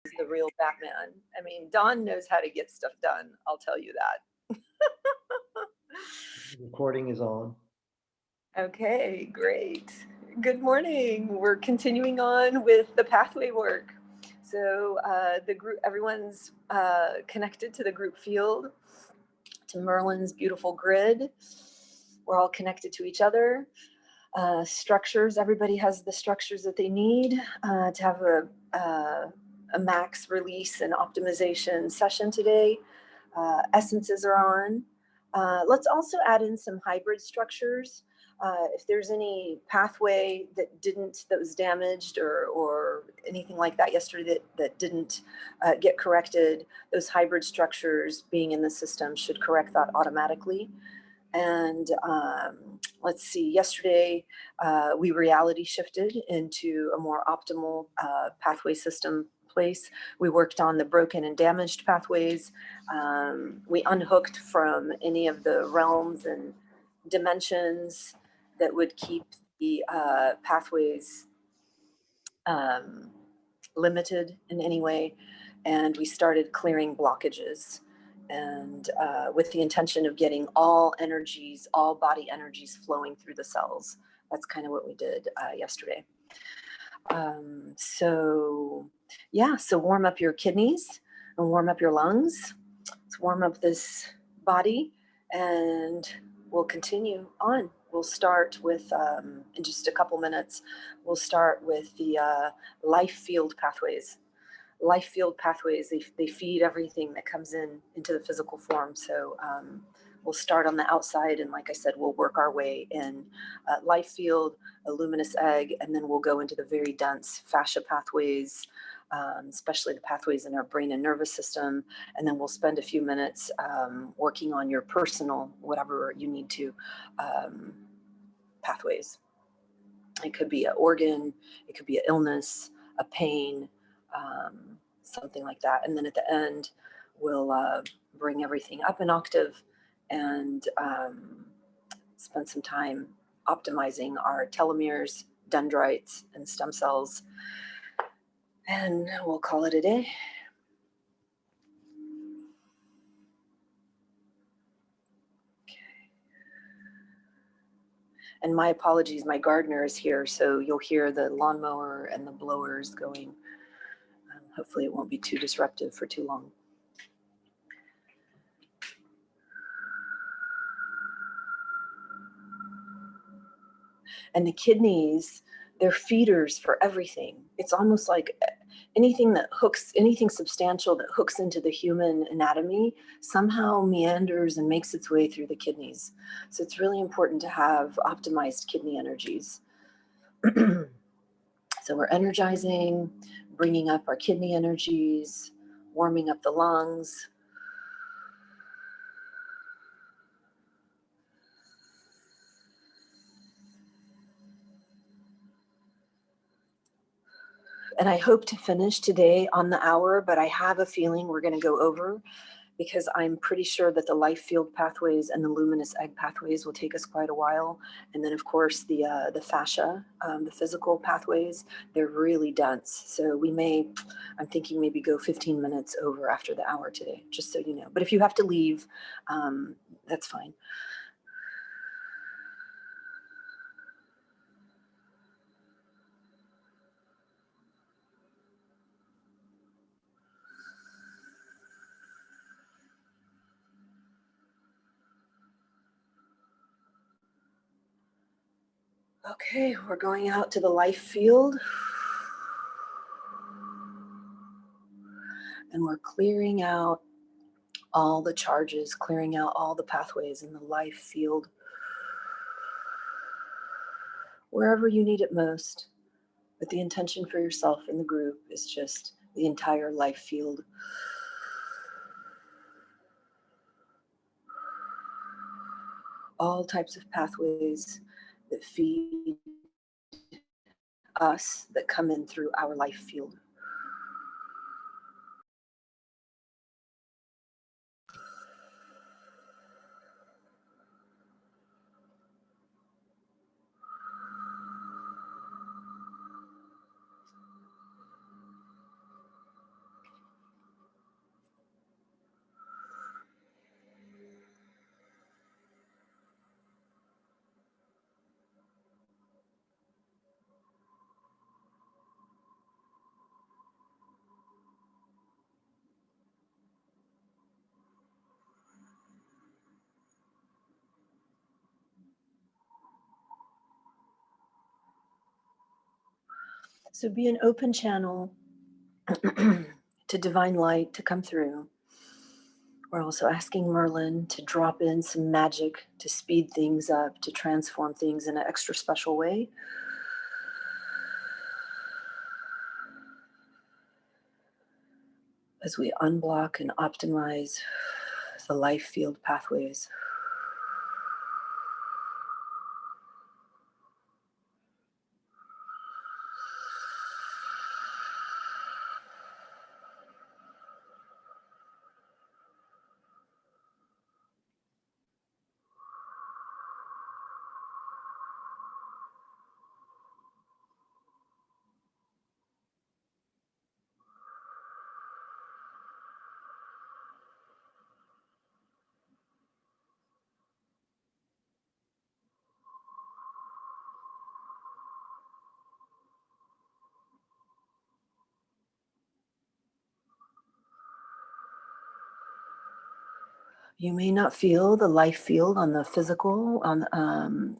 is the real Batman. I mean, Don knows how to get stuff done. I'll tell you that. Recording is on. Okay, great. Good morning. We're continuing on with the pathway work. So the group, everyone's connected to the group field, to Merlin's beautiful grid. We're all connected to each other. Structures, everybody has the structures that they need to have a max release and optimization session today. Essences are on. Let's also add in some hybrid structures. If there's any pathway that was damaged or anything like that yesterday that didn't get corrected, those hybrid structures being in the system should correct that automatically. And let's see, yesterday we reality shifted into a more optimal pathway system place. We worked on the broken and damaged pathways. We unhooked from any of the realms and dimensions that would keep the pathways limited in any way. And we started clearing blockages, and with the intention of getting all energies, all body energies flowing through the cells. That's kind of what we did yesterday. So warm up your kidneys and warm up your lungs. Let's warm up this body, and we'll continue on. We'll start with, in just a couple minutes, we'll start with the life field pathways. Life field pathways, they feed everything that comes into the physical form. So we'll start on the outside, and like I said, we'll work our way in life field, a luminous egg, and then we'll go into the very dense fascia pathways, especially the pathways in our brain and nervous system. And then we'll spend a few minutes working on your personal, whatever you need to, pathways. It could be an organ, it could be an illness, a pain, something like that. And then at the end, we'll bring everything up an octave and spend some time optimizing our telomeres, dendrites, and stem cells. And we'll call it a day. And my apologies, my gardener is here, so you'll hear the lawnmower and the blowers going. Hopefully it won't be too disruptive for too long. And the kidneys, they're feeders for everything. It's almost like anything substantial that hooks into the human anatomy somehow meanders and makes its way through the kidneys. So it's really important to have optimized kidney energies. So we're energizing, bringing up our kidney energies, warming up the lungs. And I hope to finish today on the hour, but I have a feeling we're going to go over, because I'm pretty sure that the life field pathways and the luminous egg pathways will take us quite a while. And then of course the fascia, the physical pathways, they're really dense. So I'm thinking maybe go 15 minutes over after the hour today, just so you know. But if you have to leave, that's fine. Okay, we're going out to the life field. And we're clearing out all the charges, clearing out all the pathways in the life field, wherever you need it most. But the intention for yourself and the group is just the entire life field. All types of pathways that feed us, that come in through our life field. So be an open channel to divine light to come through. We're also asking Merlin to drop in some magic to speed things up, to transform things in an extra special way. As we unblock and optimize the life field pathways. You may not feel the life field on the physical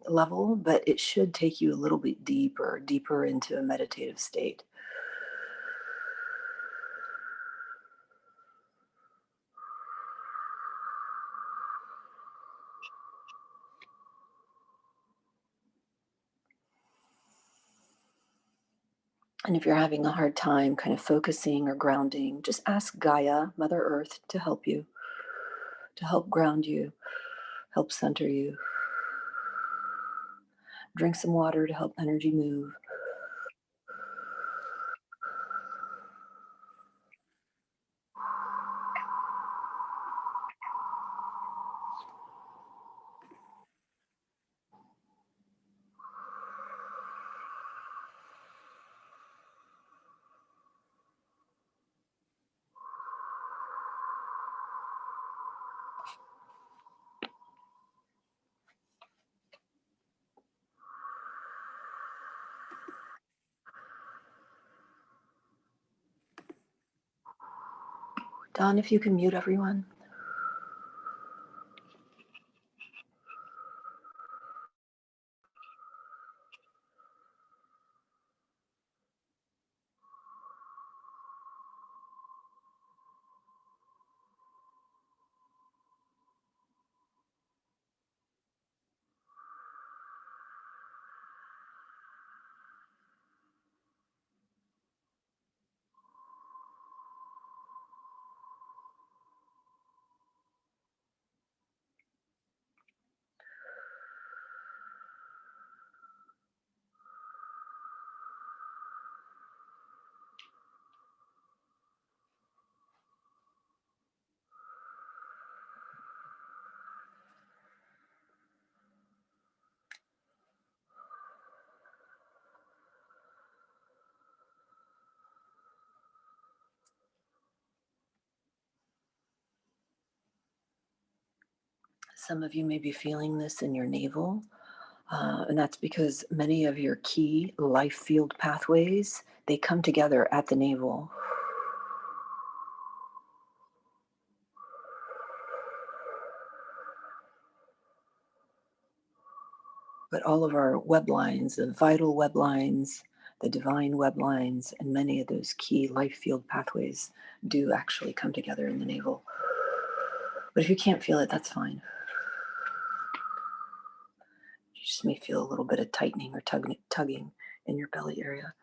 level, but it should take you a little bit deeper into a meditative state. And if you're having a hard time kind of focusing or grounding, just ask Gaia, Mother Earth, to help you, to help ground you, help center you. Drink some water to help energy move. Don, if you can mute everyone. Some of you may be feeling this in your navel, and that's because many of your key life field pathways, they come together at the navel. But all of our web lines, the vital web lines, the divine web lines, and many of those key life field pathways do actually come together in the navel. But if you can't feel it, that's fine. You just may feel a little bit of tightening or tugging in your belly area.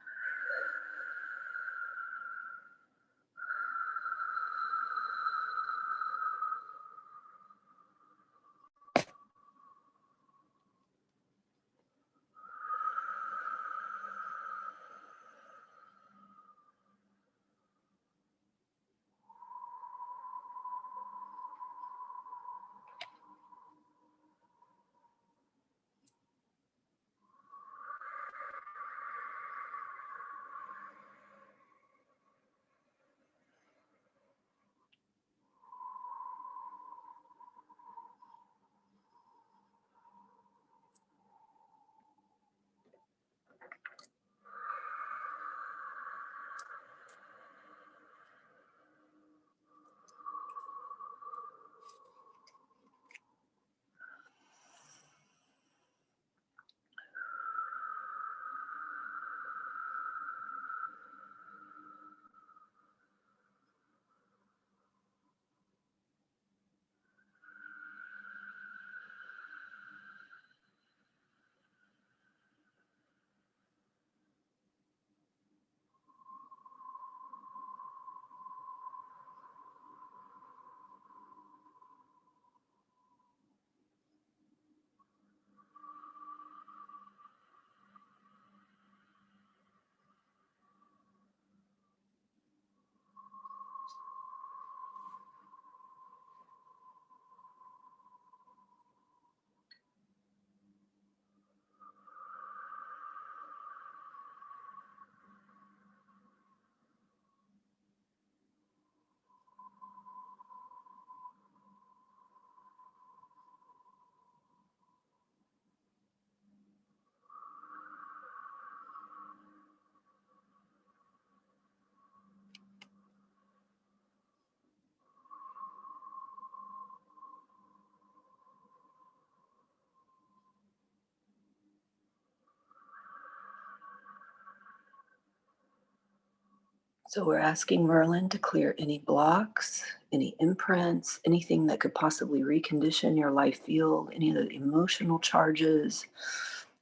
So we're asking Merlin to clear any blocks, any imprints, anything that could possibly recondition your life field, any of the emotional charges,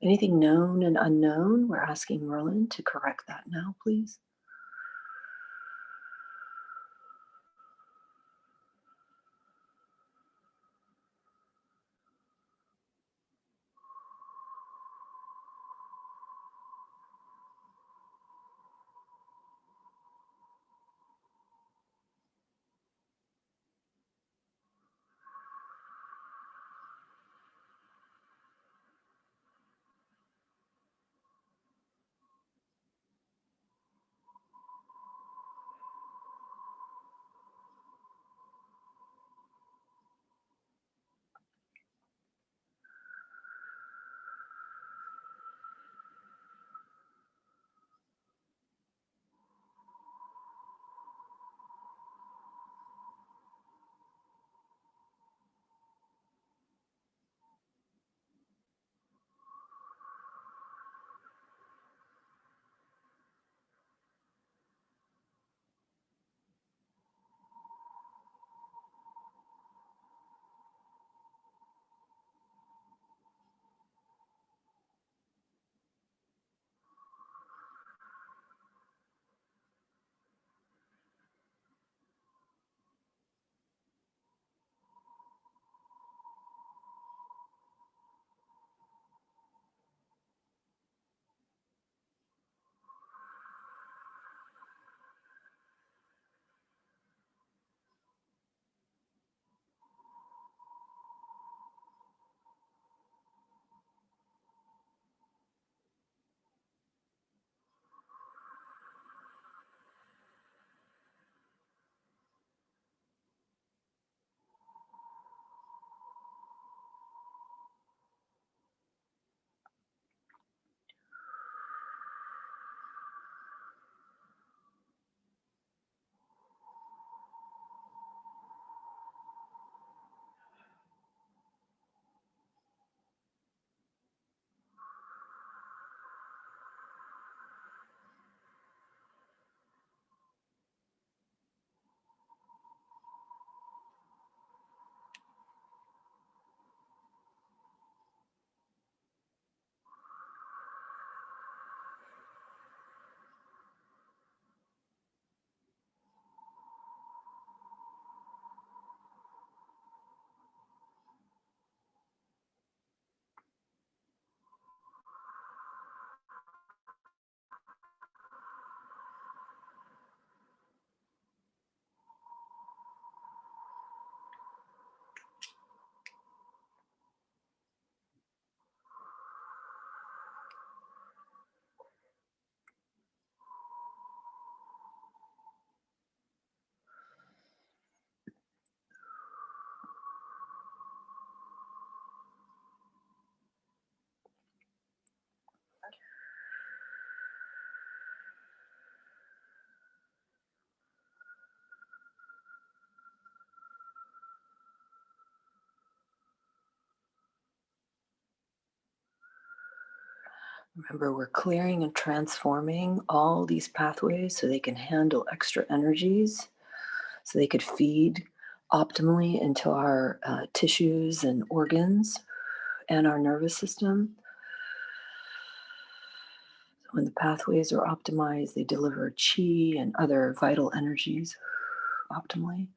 anything known and unknown. We're asking Merlin to correct that now, please. Remember, we're clearing and transforming all these pathways so they can handle extra energies, so they could feed optimally into our tissues and organs and our nervous system. So when the pathways are optimized, they deliver chi and other vital energies optimally.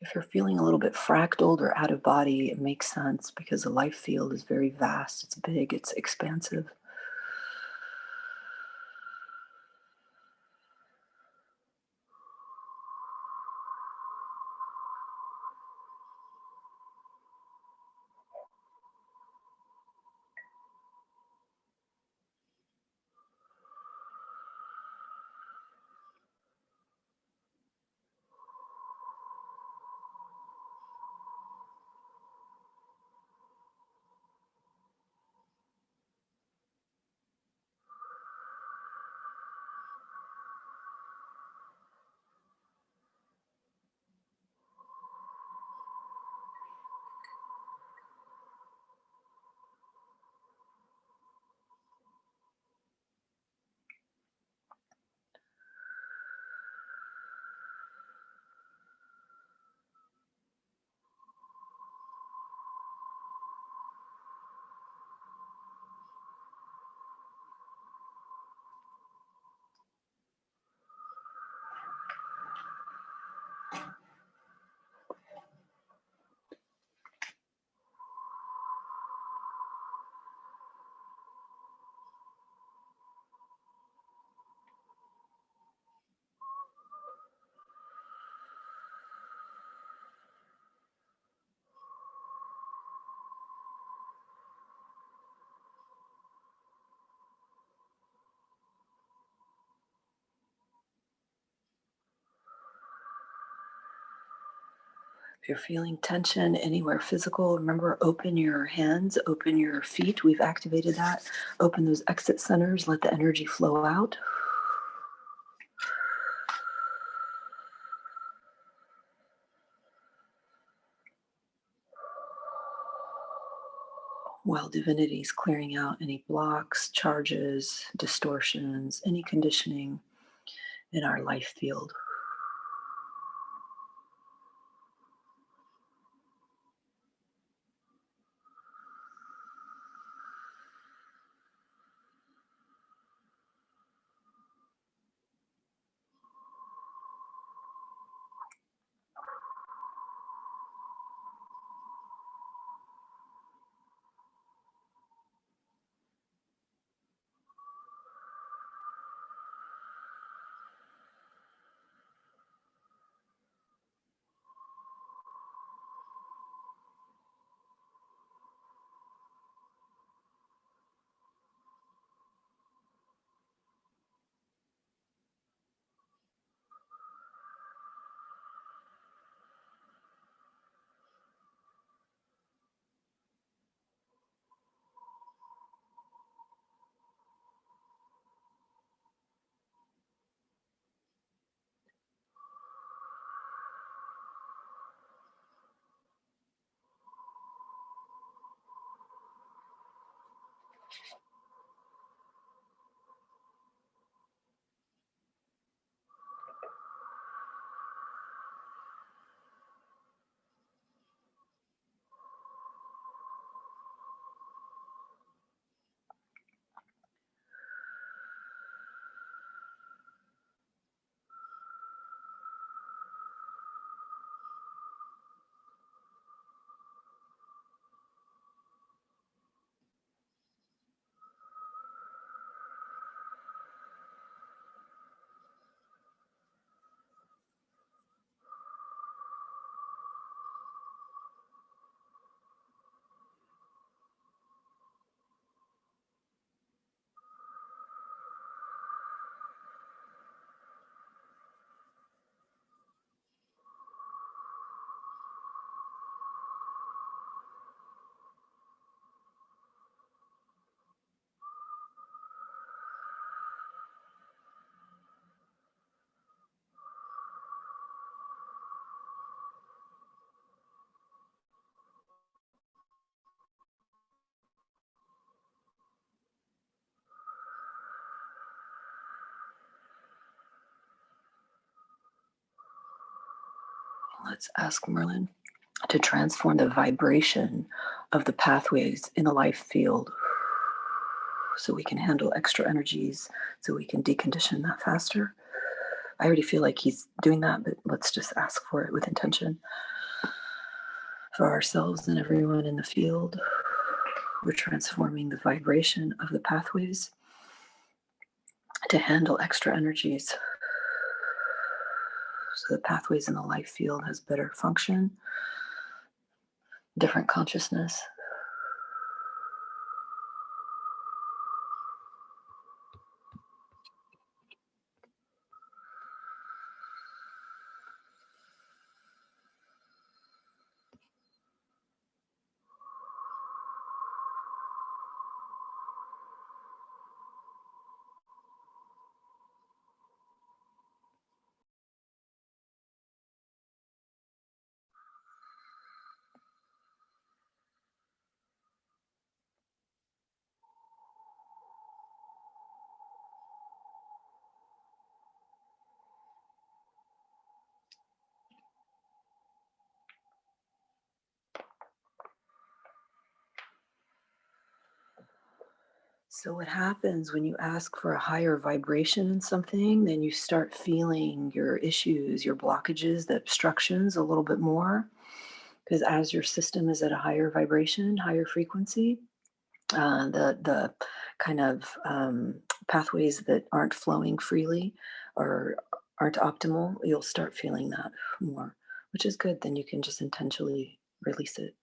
If you're feeling a little bit fractaled or out of body, it makes sense because the life field is very vast, it's big, it's expansive. If you're feeling tension anywhere physical, remember, open your hands, open your feet. We've activated that. Open those exit centers, let the energy flow out. While divinity is clearing out any blocks, charges, distortions, any conditioning in our life field. Let's ask Merlin to transform the vibration of the pathways in the life field so we can handle extra energies, so we can decondition that faster. I already feel like he's doing that, but let's just ask for it with intention for ourselves and everyone in the field. We're transforming the vibration of the pathways to handle extra energies so the pathways in the life field has better function, different consciousness. So, what happens when you ask for a higher vibration in something, then you start feeling your issues, your blockages, the obstructions a little bit more. Because as your system is at a higher vibration, higher frequency, the kind of pathways that aren't flowing freely or aren't optimal, you'll start feeling that more, which is good. Then you can just intentionally release it.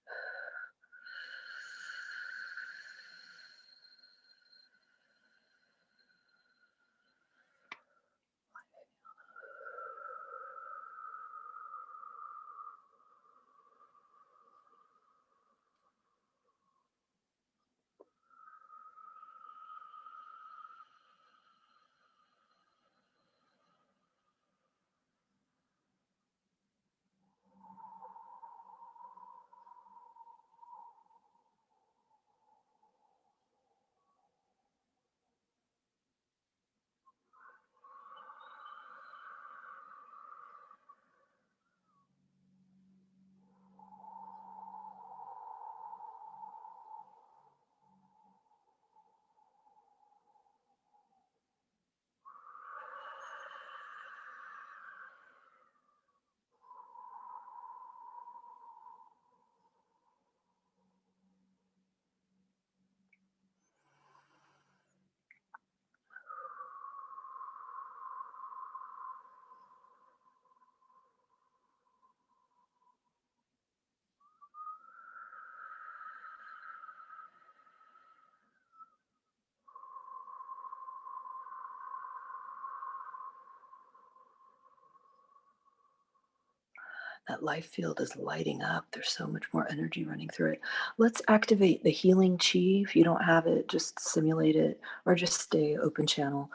That life field is lighting up. There's so much more energy running through it. Let's activate the healing chi. If you don't have it, just simulate it or just stay open channel.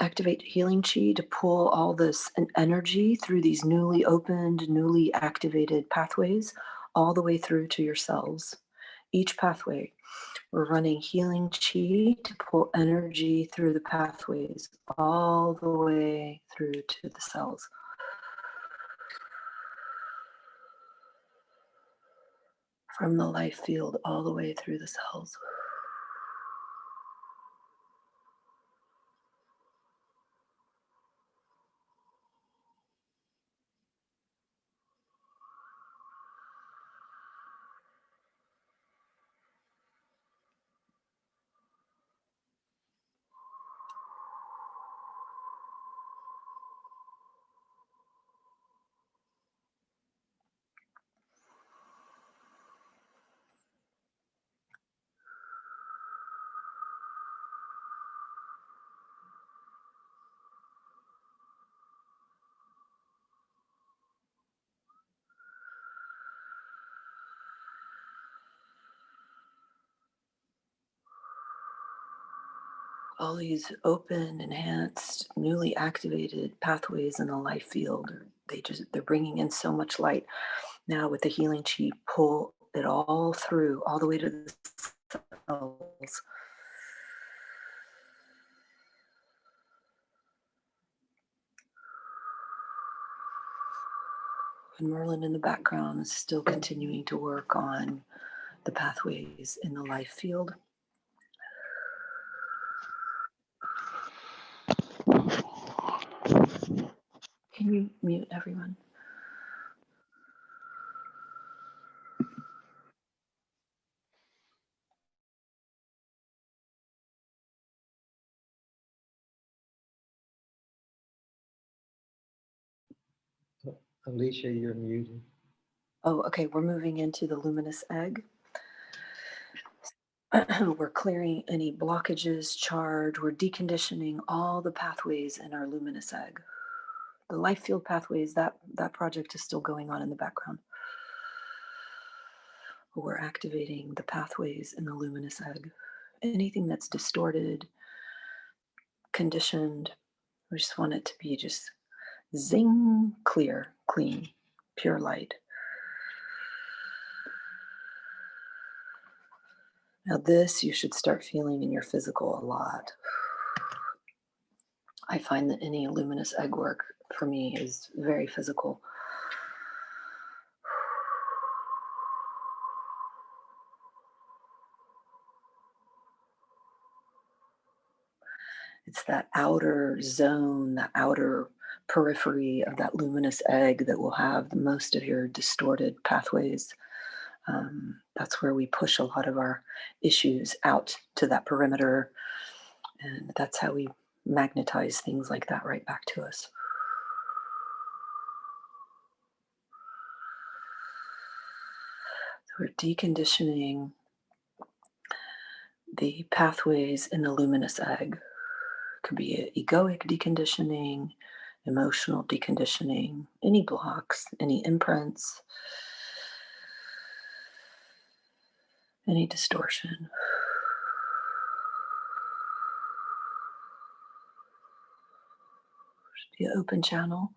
Activate healing chi to pull all this energy through these newly opened, newly activated pathways all the way through to your cells. Each pathway, we're running healing chi to pull energy through the pathways all the way through to the cells. From the life field all the way through the cells. All these open, enhanced, newly activated pathways in the life field, they're bringing in so much light. Now with the healing chi, pull it all through, all the way to the cells. And Merlin in the background is still continuing to work on the pathways in the life field. Can you mute everyone? Alicia, you're muted. Oh, okay, we're moving into the luminous egg. We're clearing any blockages, charge, we're deconditioning all the pathways in our luminous egg. The life field pathways, that project is still going on in the background. We're activating the pathways in the luminous egg. Anything that's distorted, conditioned, we just want it to be just zing, clear, clean, pure light. Now this you should start feeling in your physical a lot. I find that any luminous egg work for me is very physical. It's that outer zone, that outer periphery of that luminous egg that will have the most of your distorted pathways. That's where we push a lot of our issues out to that perimeter. And that's how we magnetize things like that right back to us. So we're deconditioning the pathways in the luminous egg. It could be egoic deconditioning, emotional deconditioning, any blocks, any imprints, any distortion. Should be an open channel.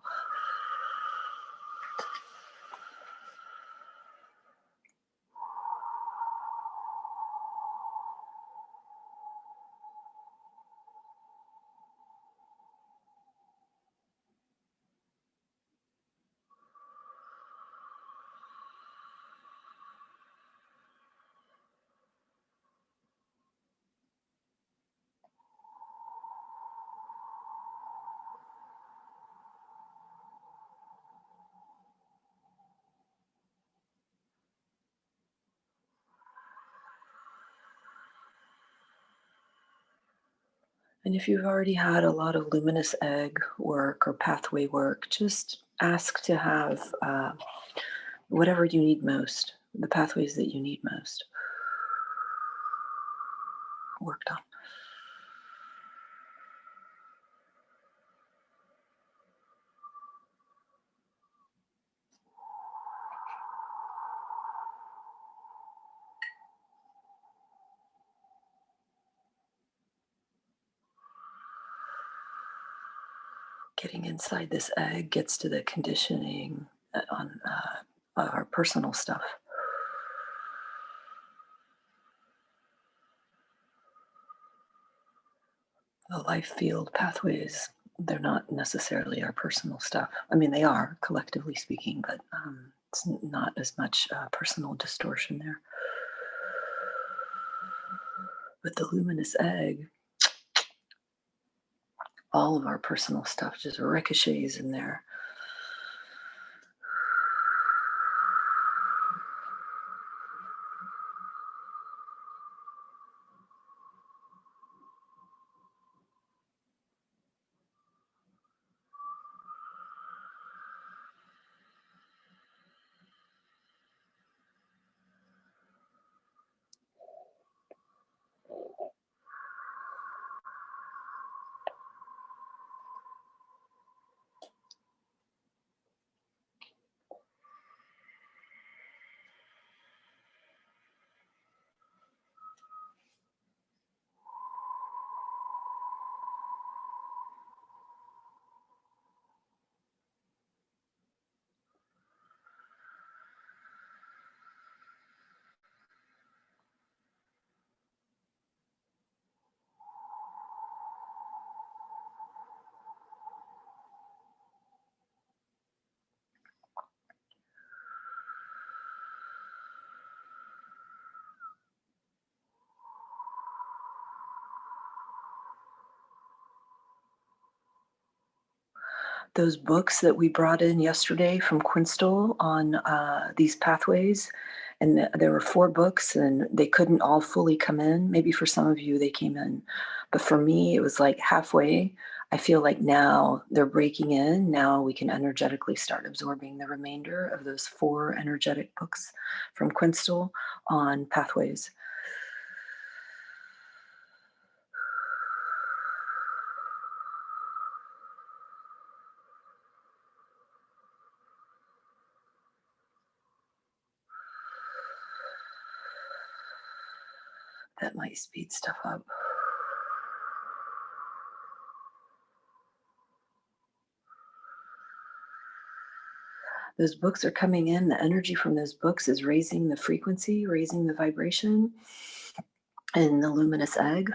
And if you've already had a lot of luminous egg work or pathway work, just ask to have whatever you need most, the pathways that you need most worked on. Getting inside this egg gets to the conditioning on our personal stuff. The life field pathways, they're not necessarily our personal stuff. I mean, they are, collectively speaking, but it's not as much personal distortion there. With the luminous egg, all of our personal stuff just ricochets in there. Those books that we brought in yesterday from Quinstall on these pathways, and there were 4 books, and they couldn't all fully come in. Maybe for some of you they came in, but for me it was like halfway. I feel like now they're breaking in. Now we can energetically start absorbing the remainder of those 4 energetic books from Quinstall on pathways. That might speed stuff up. Those books are coming in. The energy from those books is raising the frequency, raising the vibration in the luminous egg.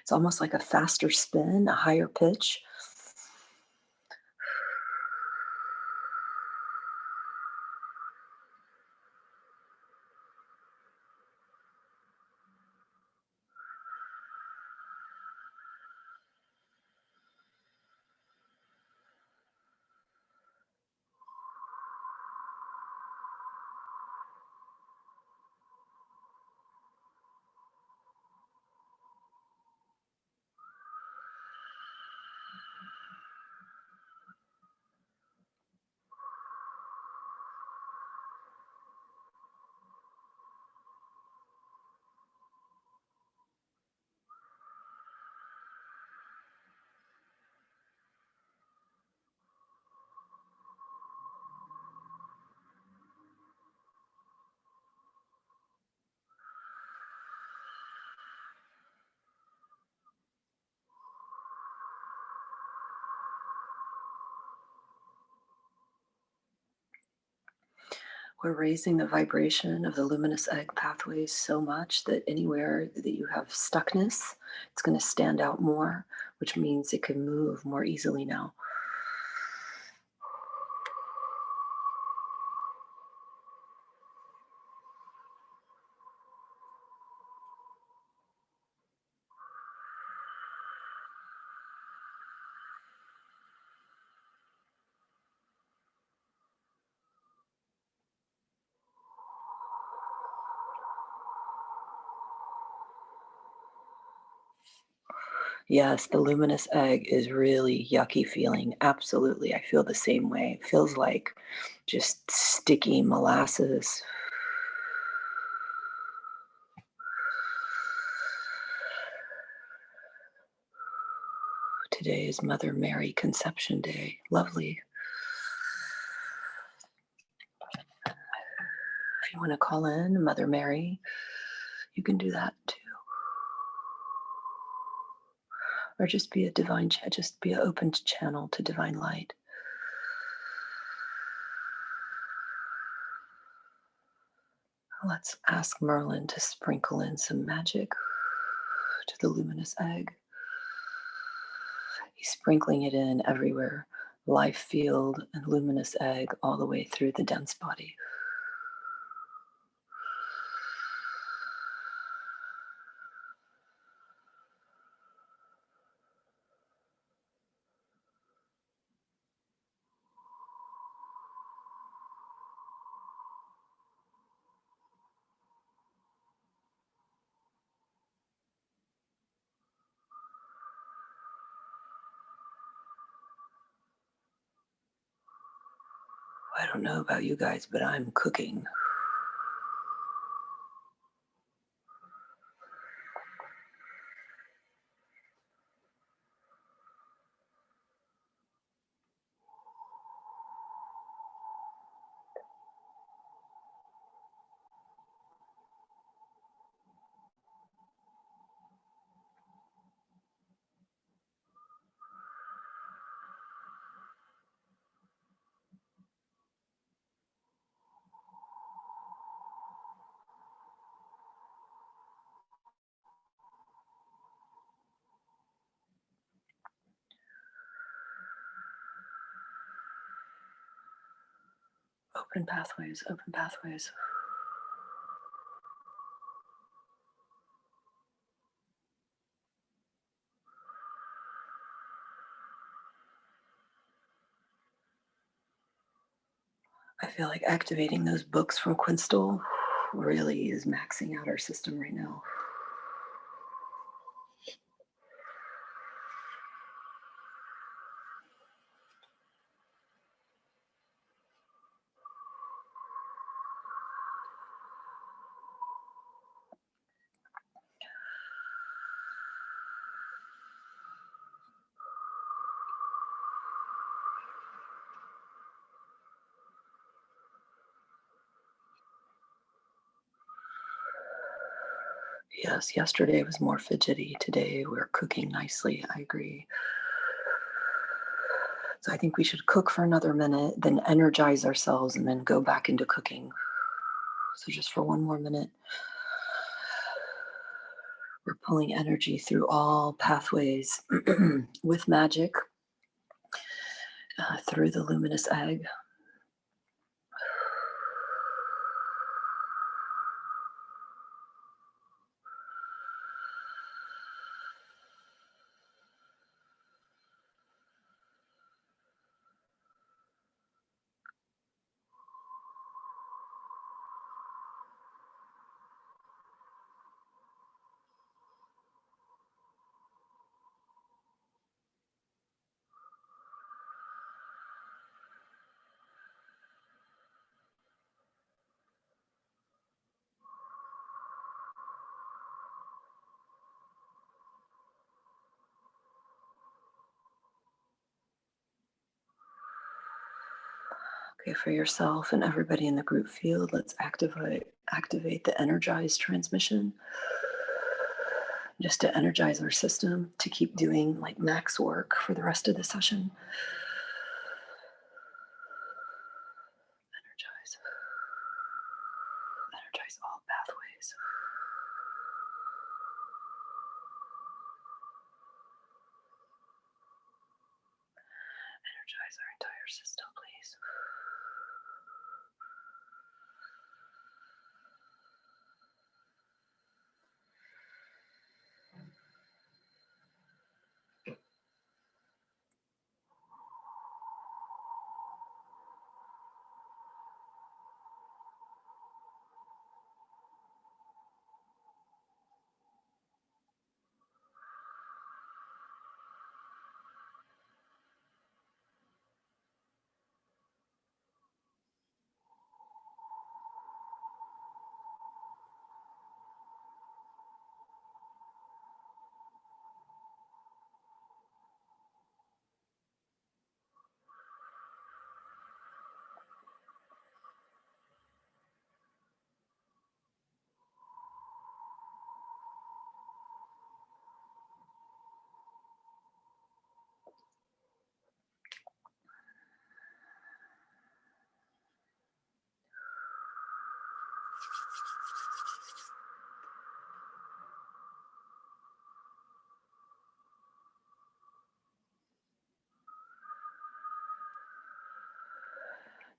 It's almost like a faster spin, a higher pitch. We're raising the vibration of the luminous egg pathways so much that anywhere that you have stuckness, it's going to stand out more, which means it can move more easily now. Yes, the luminous egg is really yucky feeling. Absolutely. I feel the same way. It feels like just sticky molasses. Today is Mother Mary Conception Day. Lovely. If you want to call in Mother Mary, you can do that too. or just be a divine, just be an open channel to divine light. Let's ask Merlin to sprinkle in some magic to the luminous egg. He's sprinkling it in everywhere, life field and luminous egg, all the way through the dense body. I don't know about you guys, but I'm cooking. Open pathways, open pathways. I feel like activating those books from Quinstall really is maxing out our system right now. Yes, yesterday was more fidgety. Today we're cooking nicely. I agree. So I think we should cook for another minute, then energize ourselves, and then go back into cooking. So just for one more minute, we're pulling energy through all pathways with magic through the luminous egg. Okay, for yourself and everybody in the group field, let's activate the energized transmission just to energize our system to keep doing like max work for the rest of the session. Energize all pathways. Energize our entire system, please.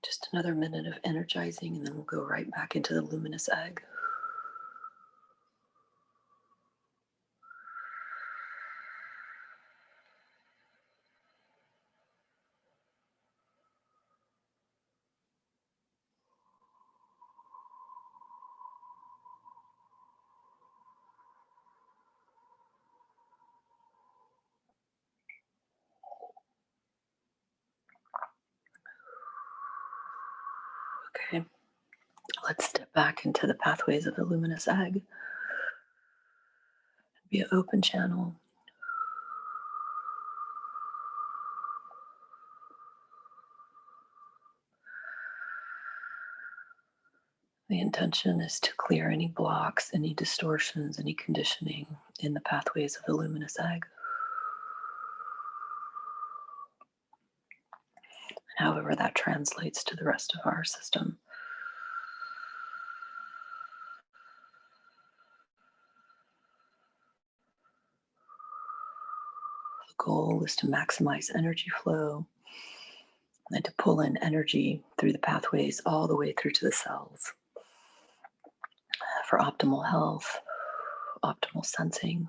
Just another minute of energizing, and then we'll go right back into the luminous egg. Okay, let's step back into the pathways of the luminous egg. Be an open channel. The intention is to clear any blocks, any distortions, any conditioning in the pathways of the luminous egg. However, that translates to the rest of our system. The goal is to maximize energy flow and to pull in energy through the pathways all the way through to the cells for optimal health, optimal sensing.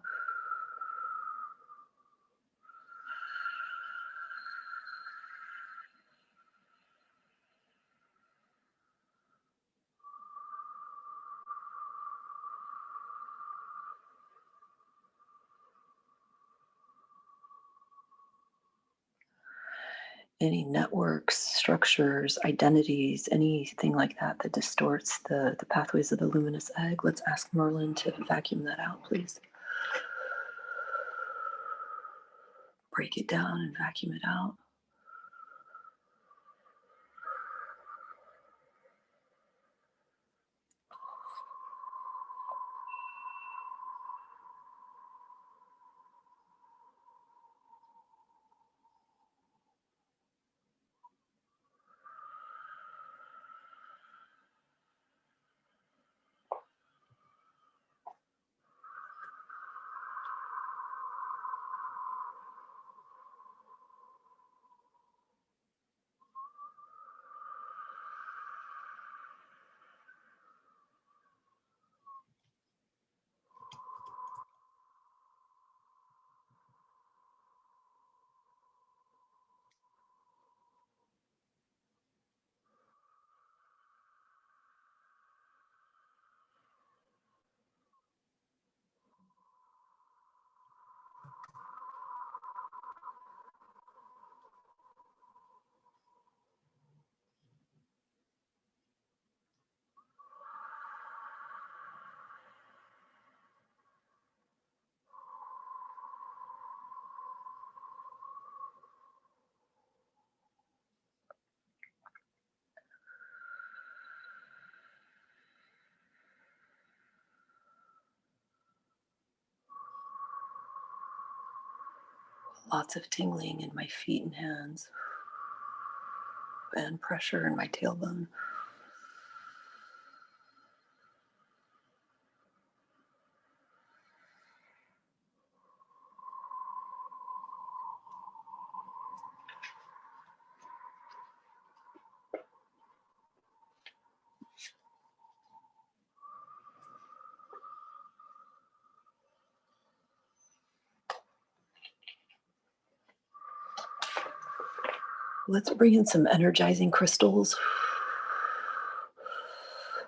Any networks, structures, identities, anything like that that distorts the pathways of the luminous egg, let's ask Merlin to vacuum that out, please. Break it down and vacuum it out. Lots of tingling in my feet and hands, and pressure in my tailbone. Let's bring in some energizing crystals.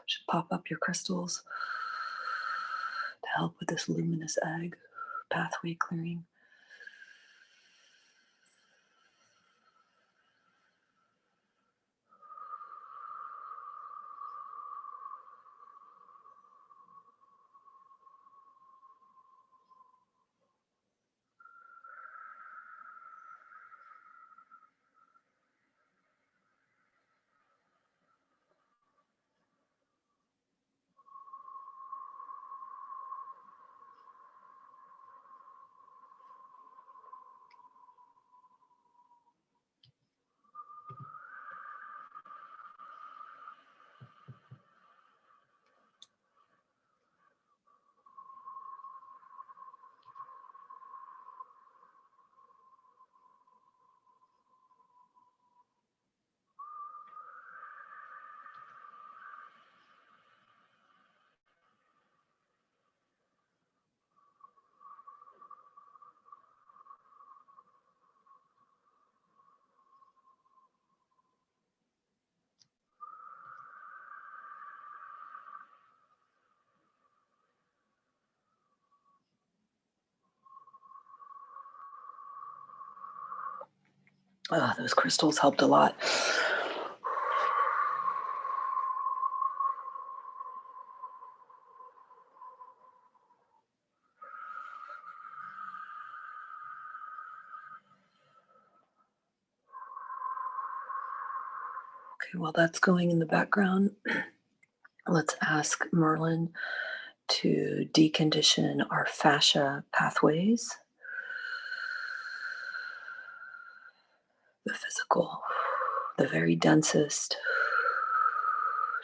Just pop up your crystals to help with this luminous egg pathway clearing. Those crystals helped a lot. Okay, while that's going in the background, let's ask Merlin to decondition our fascia pathways, the physical, the very densest,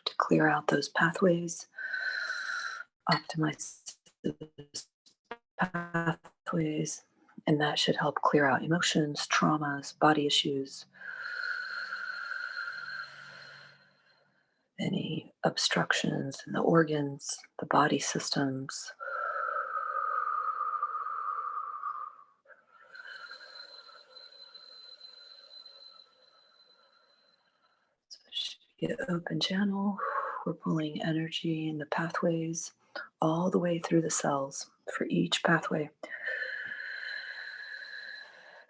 to clear out those pathways, optimize those pathways, and that should help clear out emotions, traumas, body issues, any obstructions in the organs, the body systems. So it should be an open channel. We're pulling energy in the pathways all the way through the cells for each pathway,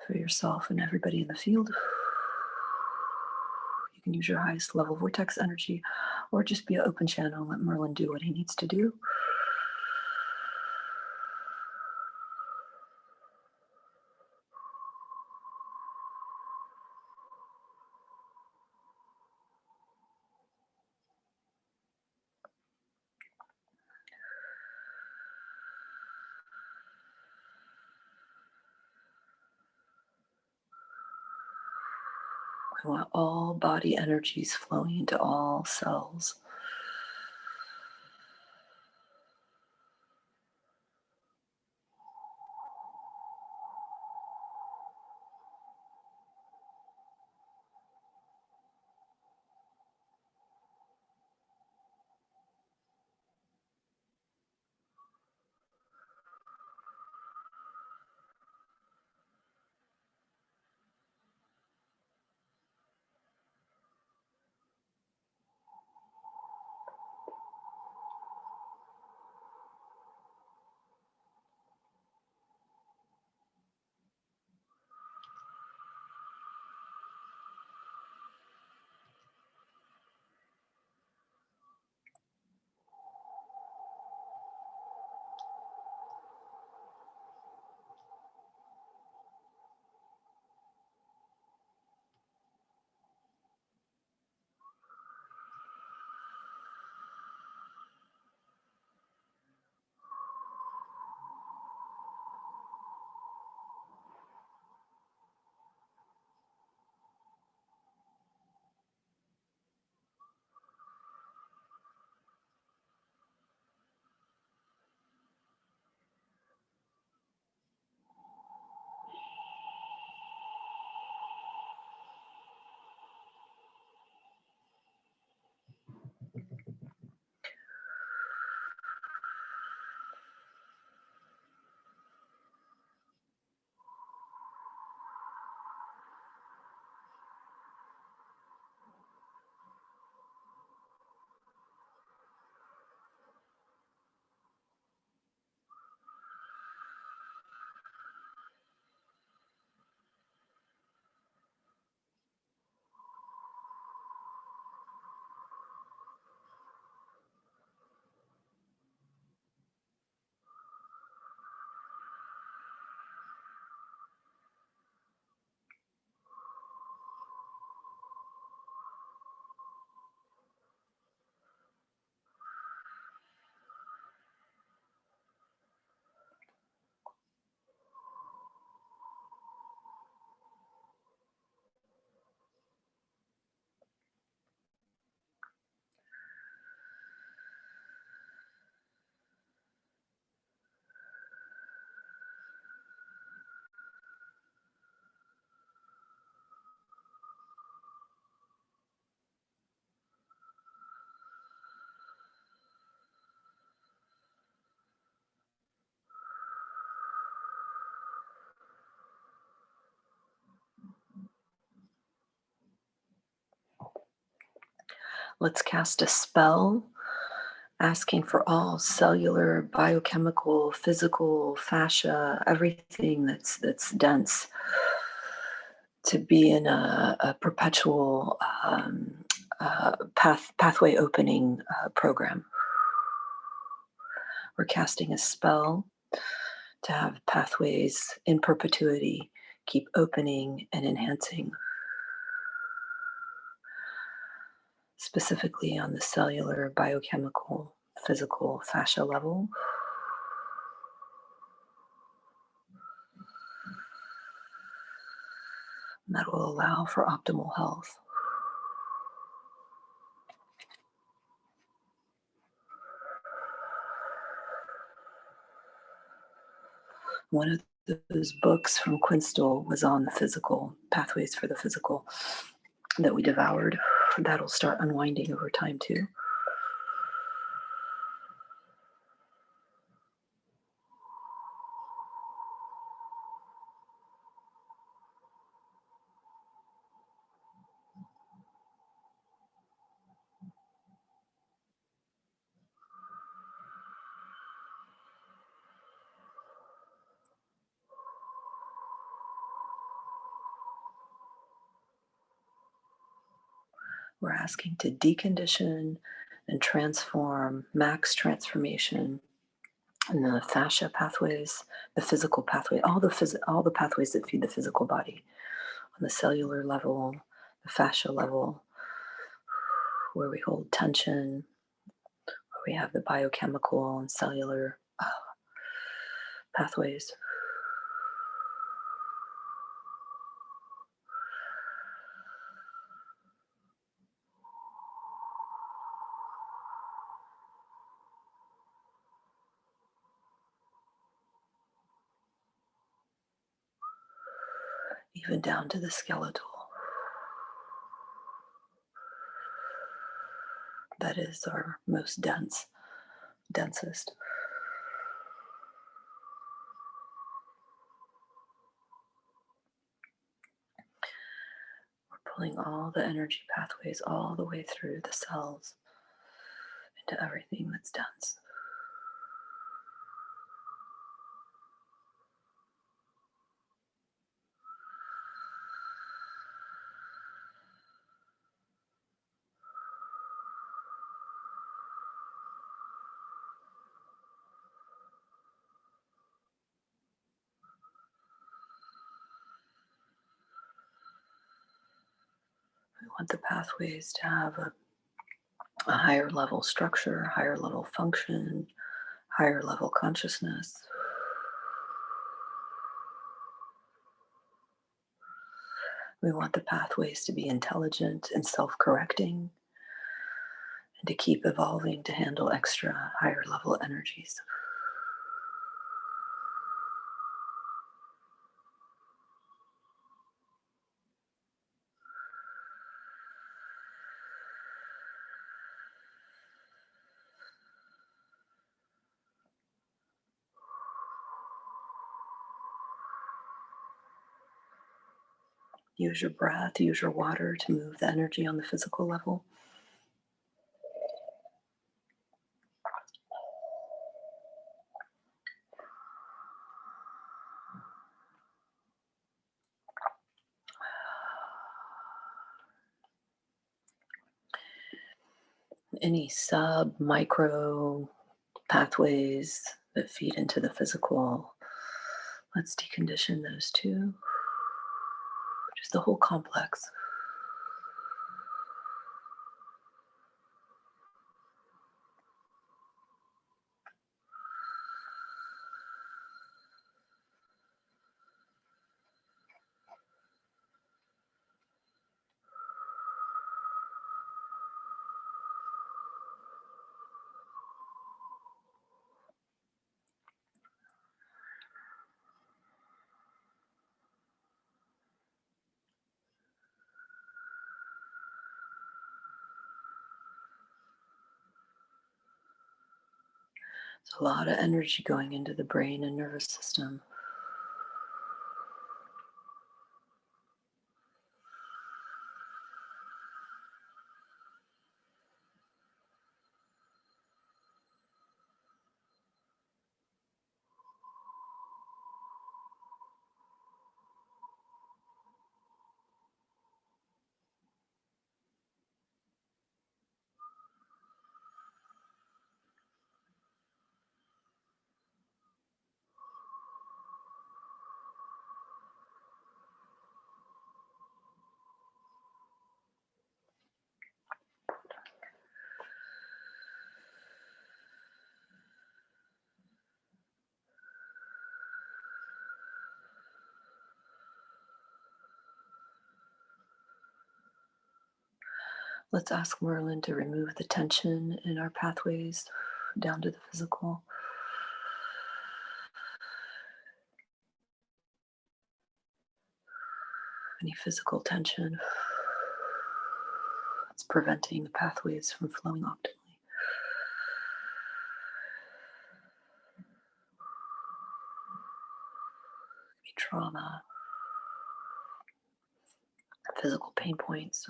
for yourself and everybody in the field. You can use your highest level vortex energy or just be an open channel and let Merlin do what he needs to do. We want all body energies flowing into all cells. Let's cast a spell asking for all cellular, biochemical, physical, fascia, everything that's dense to be in a perpetual pathway opening program. We're casting a spell to have pathways in perpetuity keep opening and enhancing, specifically on the cellular, biochemical, physical, fascia level. And that will allow for optimal health. One of those books from Quinstall was on the physical, pathways for the physical, that we devoured. That'll start unwinding over time too. We're asking to decondition and transform, max transformation in the fascia pathways, the physical pathway, all the pathways that feed the physical body, on the cellular level, the fascia level, where we hold tension, where we have the biochemical and cellular pathways. Even down to the skeletal. That is our most densest. We're pulling all the energy pathways all the way through the cells into everything that's dense. We want the pathways to have a higher level structure, higher level function, higher level consciousness. We want the pathways to be intelligent and self-correcting, and to keep evolving to handle extra higher level energies. Use your breath, use your water to move the energy on the physical level. Any micro pathways that feed into the physical, let's decondition those too. Just the whole complex. There's a lot of energy going into the brain and nervous system. Let's ask Merlin to remove the tension in our pathways down to the physical. Any physical tension that's preventing the pathways from flowing optimally. Maybe trauma, physical pain points.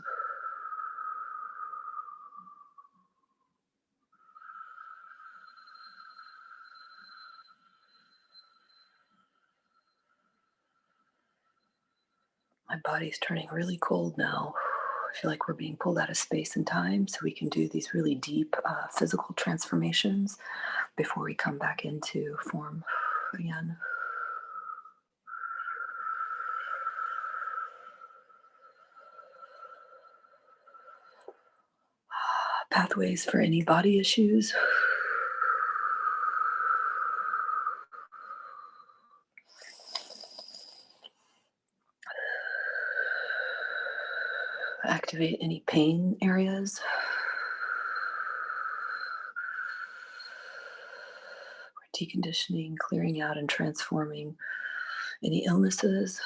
My body's turning really cold now. I feel like we're being pulled out of space and time so we can do these really deep physical transformations before we come back into form again. Pathways for any body issues. Activate any pain areas. Deconditioning, clearing out, and transforming any illnesses.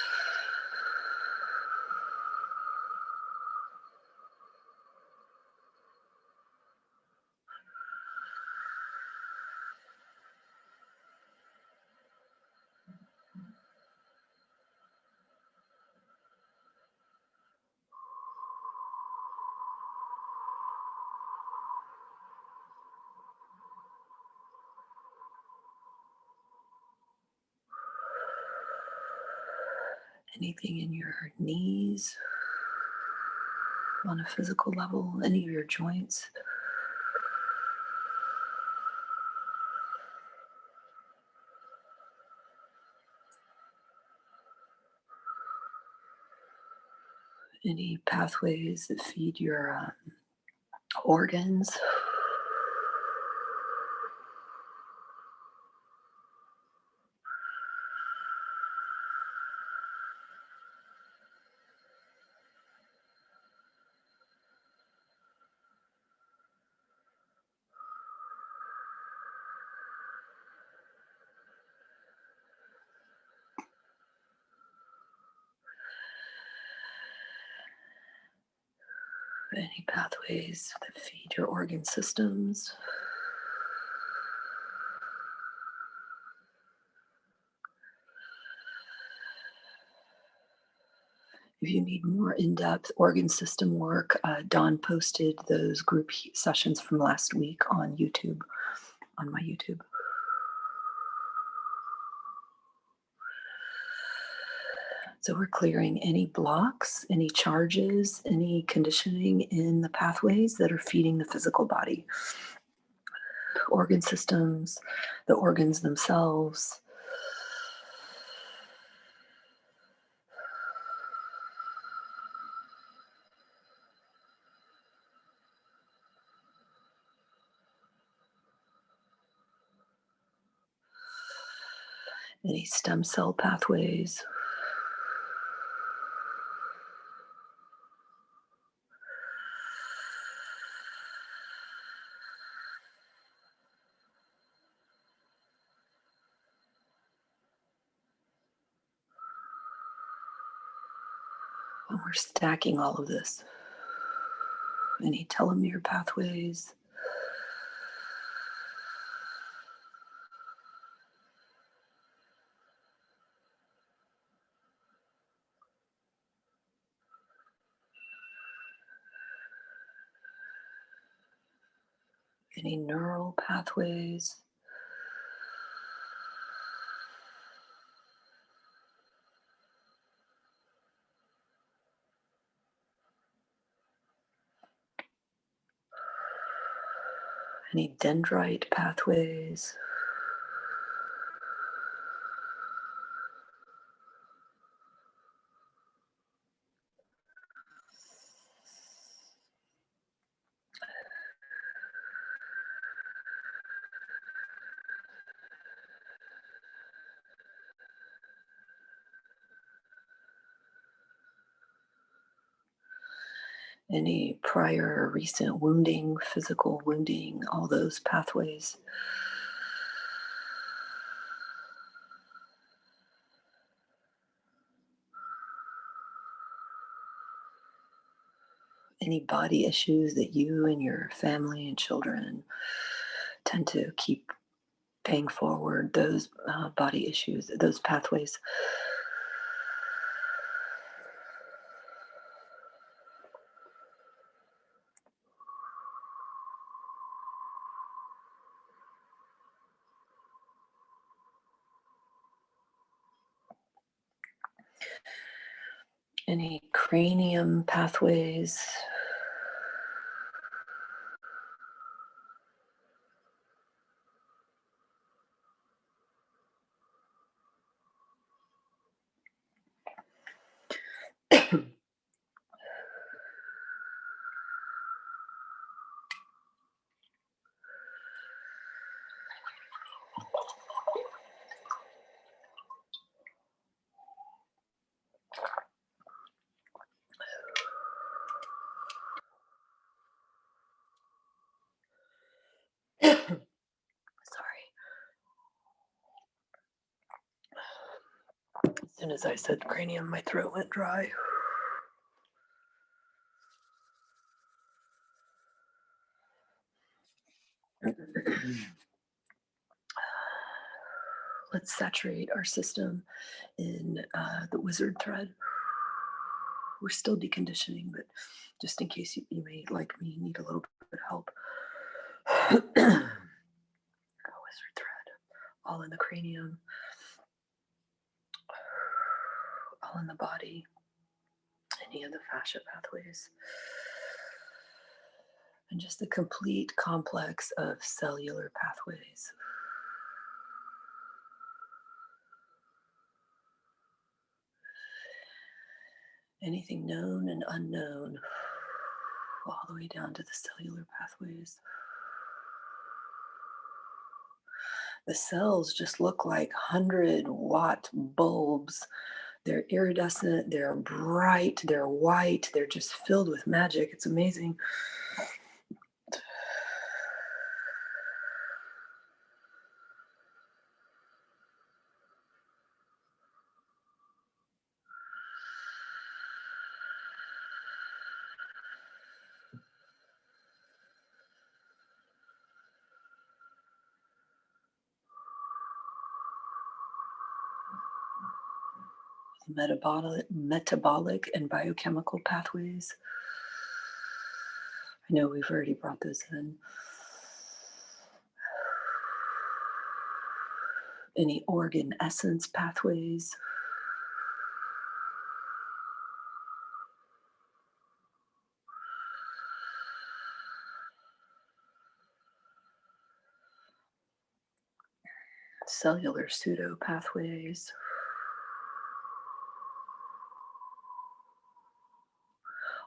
Anything in your knees on a physical level, any of your joints. Any pathways that feed your organs. Any pathways that feed your organ systems. If you need more in-depth organ system work, Dawn posted those group sessions from last week on YouTube, on my YouTube. So we're clearing any blocks, any charges, any conditioning in the pathways that are feeding the physical body. Organ systems, the organs themselves. Any stem cell pathways. And we're stacking all of this. Any telomere pathways. Any neural pathways. Any dendrite pathways. Any prior or recent wounding, physical wounding, all those pathways. Any body issues that you and your family and children tend to keep paying forward, those body issues, those pathways. Any cranium pathways. Sorry. As soon as I said cranium, my throat went dry. Let's saturate our system in the wizard thread. We're still deconditioning, but just in case you may, like me, need a little bit of help. Wizard thread, all in the cranium, all in the body, any of the fascia pathways, and just the complete complex of cellular pathways. Anything known and unknown, all the way down to the cellular pathways. The cells just look like 100-watt bulbs. They're iridescent, they're bright, they're white, they're just filled with magic. It's amazing. Metabolic and biochemical pathways. I know we've already brought those in. Any organ essence pathways. Cellular pseudo pathways.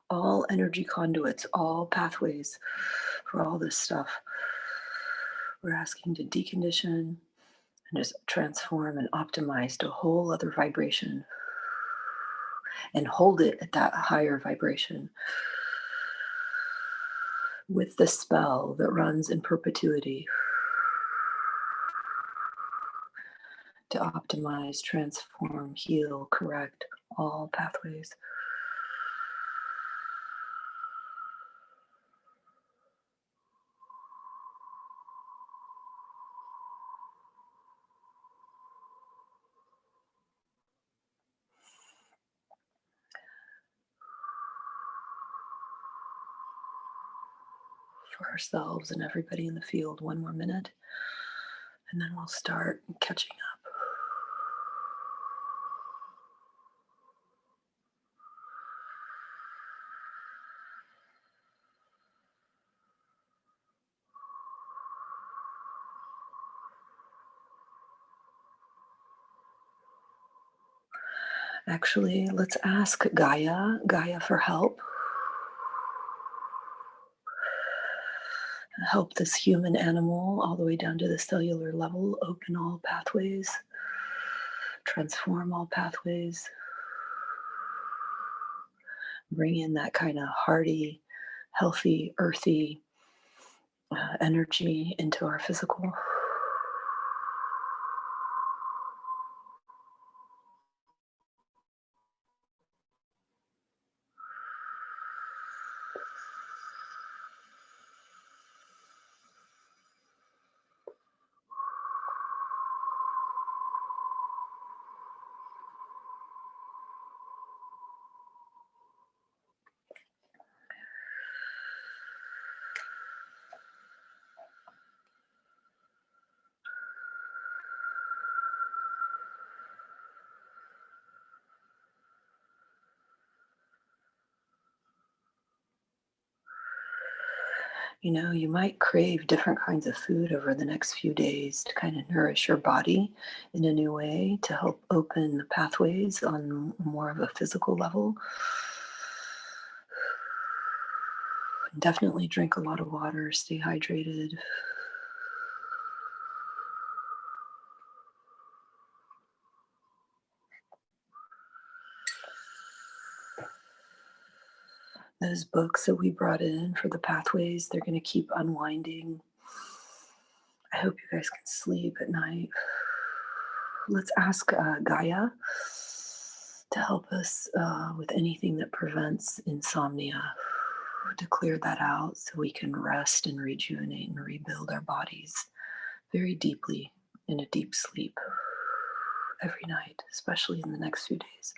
All energy conduits, all pathways for all this stuff. We're asking to decondition and just transform and optimize to a whole other vibration and hold it at that higher vibration with the spell that runs in perpetuity to optimize, transform, heal, correct all pathways. For ourselves and everybody in the field, one more minute, and then we'll start catching up. Actually, let's ask Gaia for help. Help this human animal all the way down to the cellular level, open all pathways, transform all pathways, Bring in that kind of hearty, healthy, earthy energy into our physical. You know, you might crave different kinds of food over the next few days to kind of nourish your body in a new way to help open the pathways on more of a physical level. Definitely drink a lot of water, stay hydrated. Those books that we brought in for the pathways, they're going to keep unwinding. I hope you guys can sleep at night. Let's ask Gaia to help us with anything that prevents insomnia, to clear that out so we can rest and rejuvenate and rebuild our bodies very deeply in a deep sleep every night, especially in the next few days.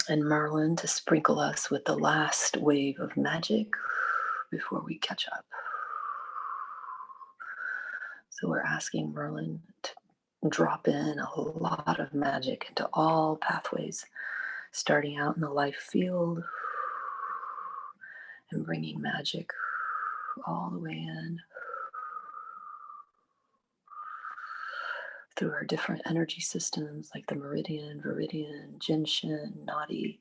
And Merlin to sprinkle us with the last wave of magic before we catch up. So we're asking Merlin to drop in a lot of magic into all pathways, starting out in the life field and bringing magic all the way in through our different energy systems like the meridian, viridian, Jin Shin, nadi.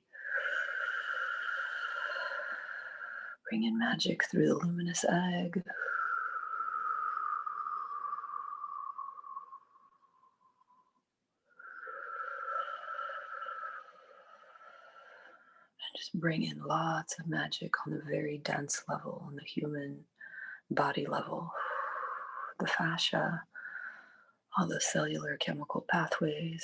Bring in magic through the luminous egg. Just bring in lots of magic on the very dense level, on the human body level, the fascia, all the cellular chemical pathways,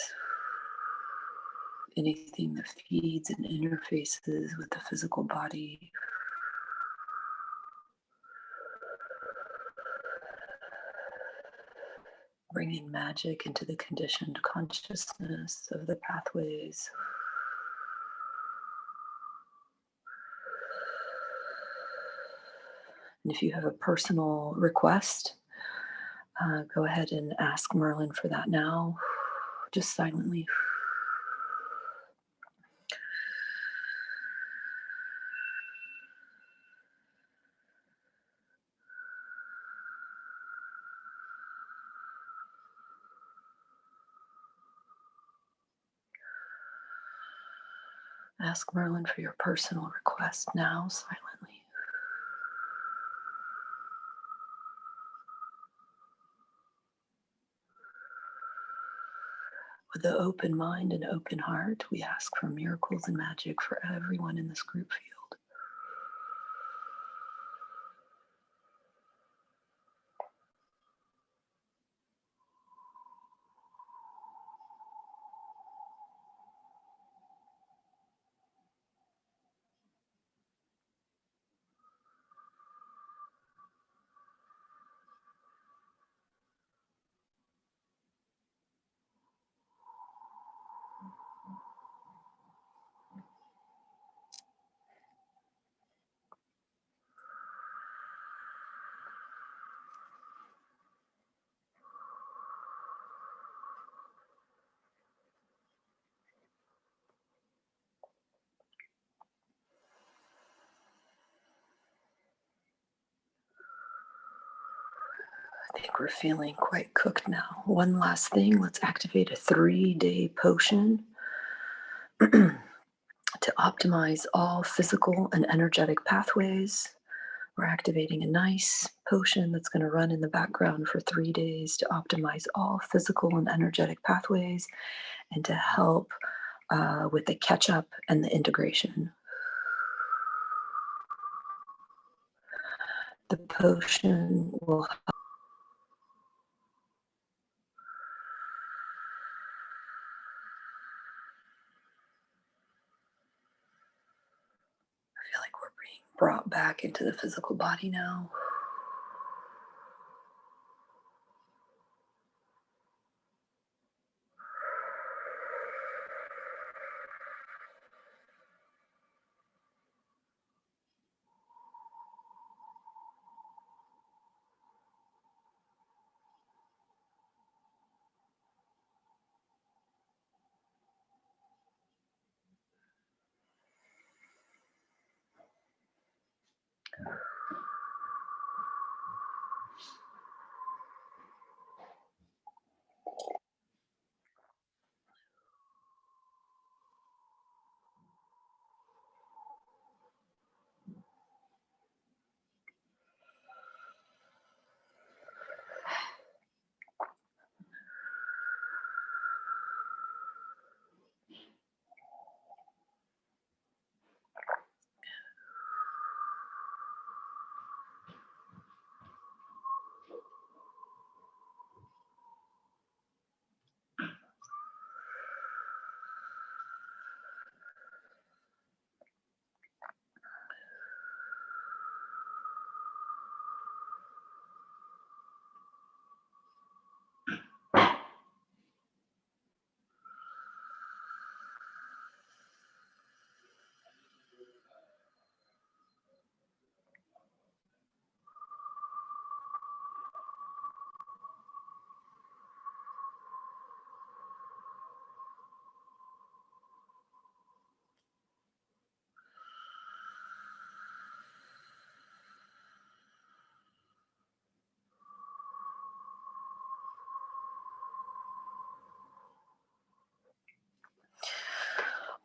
anything that feeds and interfaces with the physical body. Bringing magic into the conditioned consciousness of the pathways. And if you have a personal request, go ahead and ask Merlin for that now, just silently. Ask Merlin for your personal request now, silently. With an open mind and open heart, we ask for miracles and magic for everyone in this group field. I think we're feeling quite cooked now. One last thing, let's activate a 3-day potion to optimize all physical and energetic pathways. We're activating a nice potion that's going to run in the background for 3 days to optimize all physical and energetic pathways and to help with the catch up and the integration. The potion will feel like we're being brought back into the physical body now.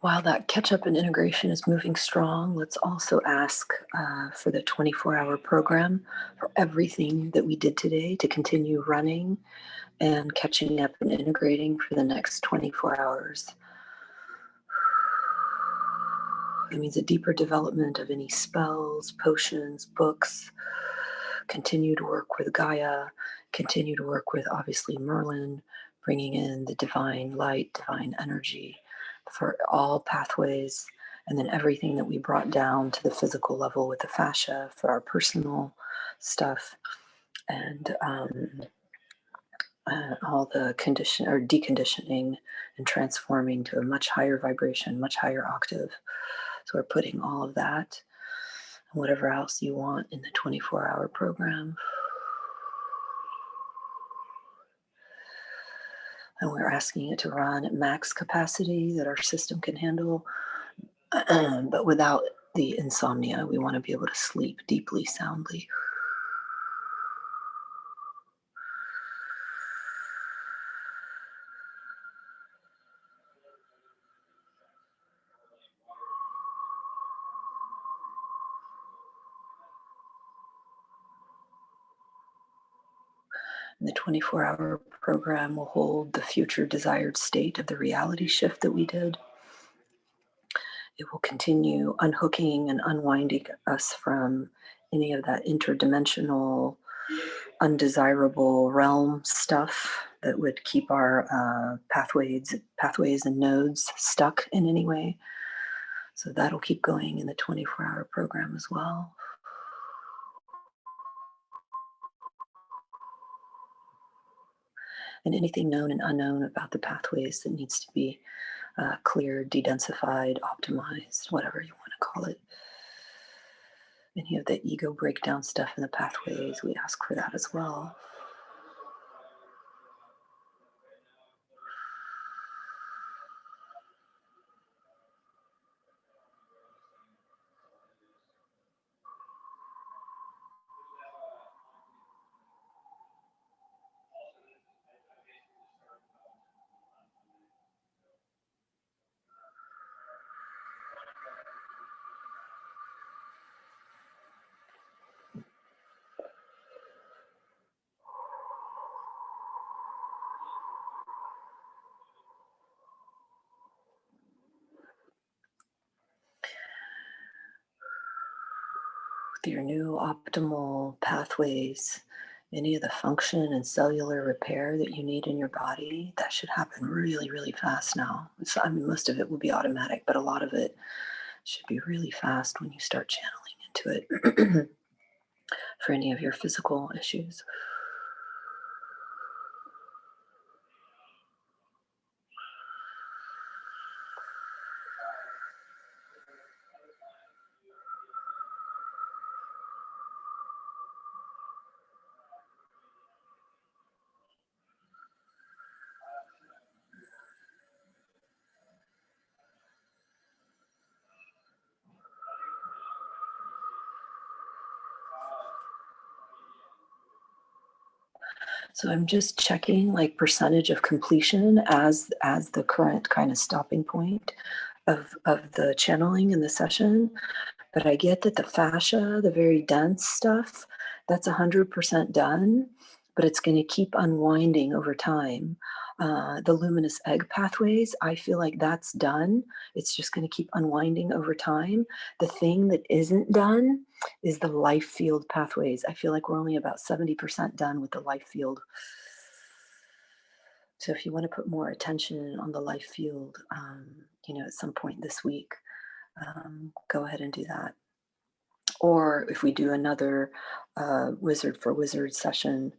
While that catch up and integration is moving strong, let's also ask for the 24-hour program for everything that we did today to continue running and catching up and integrating for the next 24 hours. It means a deeper development of any spells, potions, books, continue to work with Gaia, continue to work with obviously Merlin, bringing in the divine light, divine energy for all pathways, and then everything that we brought down to the physical level with the fascia for our personal stuff, and all the condition or deconditioning and transforming to a much higher vibration, much higher octave. So we're putting all of that and whatever else you want in the 24-hour program. And we're asking it to run at max capacity that our system can handle, but without the insomnia. We want to be able to sleep deeply, soundly. And the 24-hour program will hold the future desired state of the reality shift that we did. It will continue unhooking and unwinding us from any of that interdimensional, undesirable realm stuff that would keep our pathways and nodes stuck in any way. So that'll keep going in the 24-hour program as well. And anything known and unknown about the pathways that needs to be cleared, de-densified, optimized, whatever you want to call it. Any of the ego breakdown stuff in the pathways, we ask for that as well. your new optimal pathways, any of the function and cellular repair that you need in your body, that should happen really, really fast now. I mean, most of it will be automatic, but a lot of it should be really fast when you start channeling into it for any of your physical issues. So I'm just checking like percentage of completion as the current kind of stopping point of the channeling in the session. But I get that the fascia, the very dense stuff, that's 100% done, but it's going to keep unwinding over time. The luminous egg pathways, I feel like that's done. It's just going to keep unwinding over time. The thing that isn't done is the life field pathways. I feel like we're only about 70% done with the life field. So if you want to put more attention on the life field, at some point this week, go ahead and do that. Or if we do another wizard for wizard session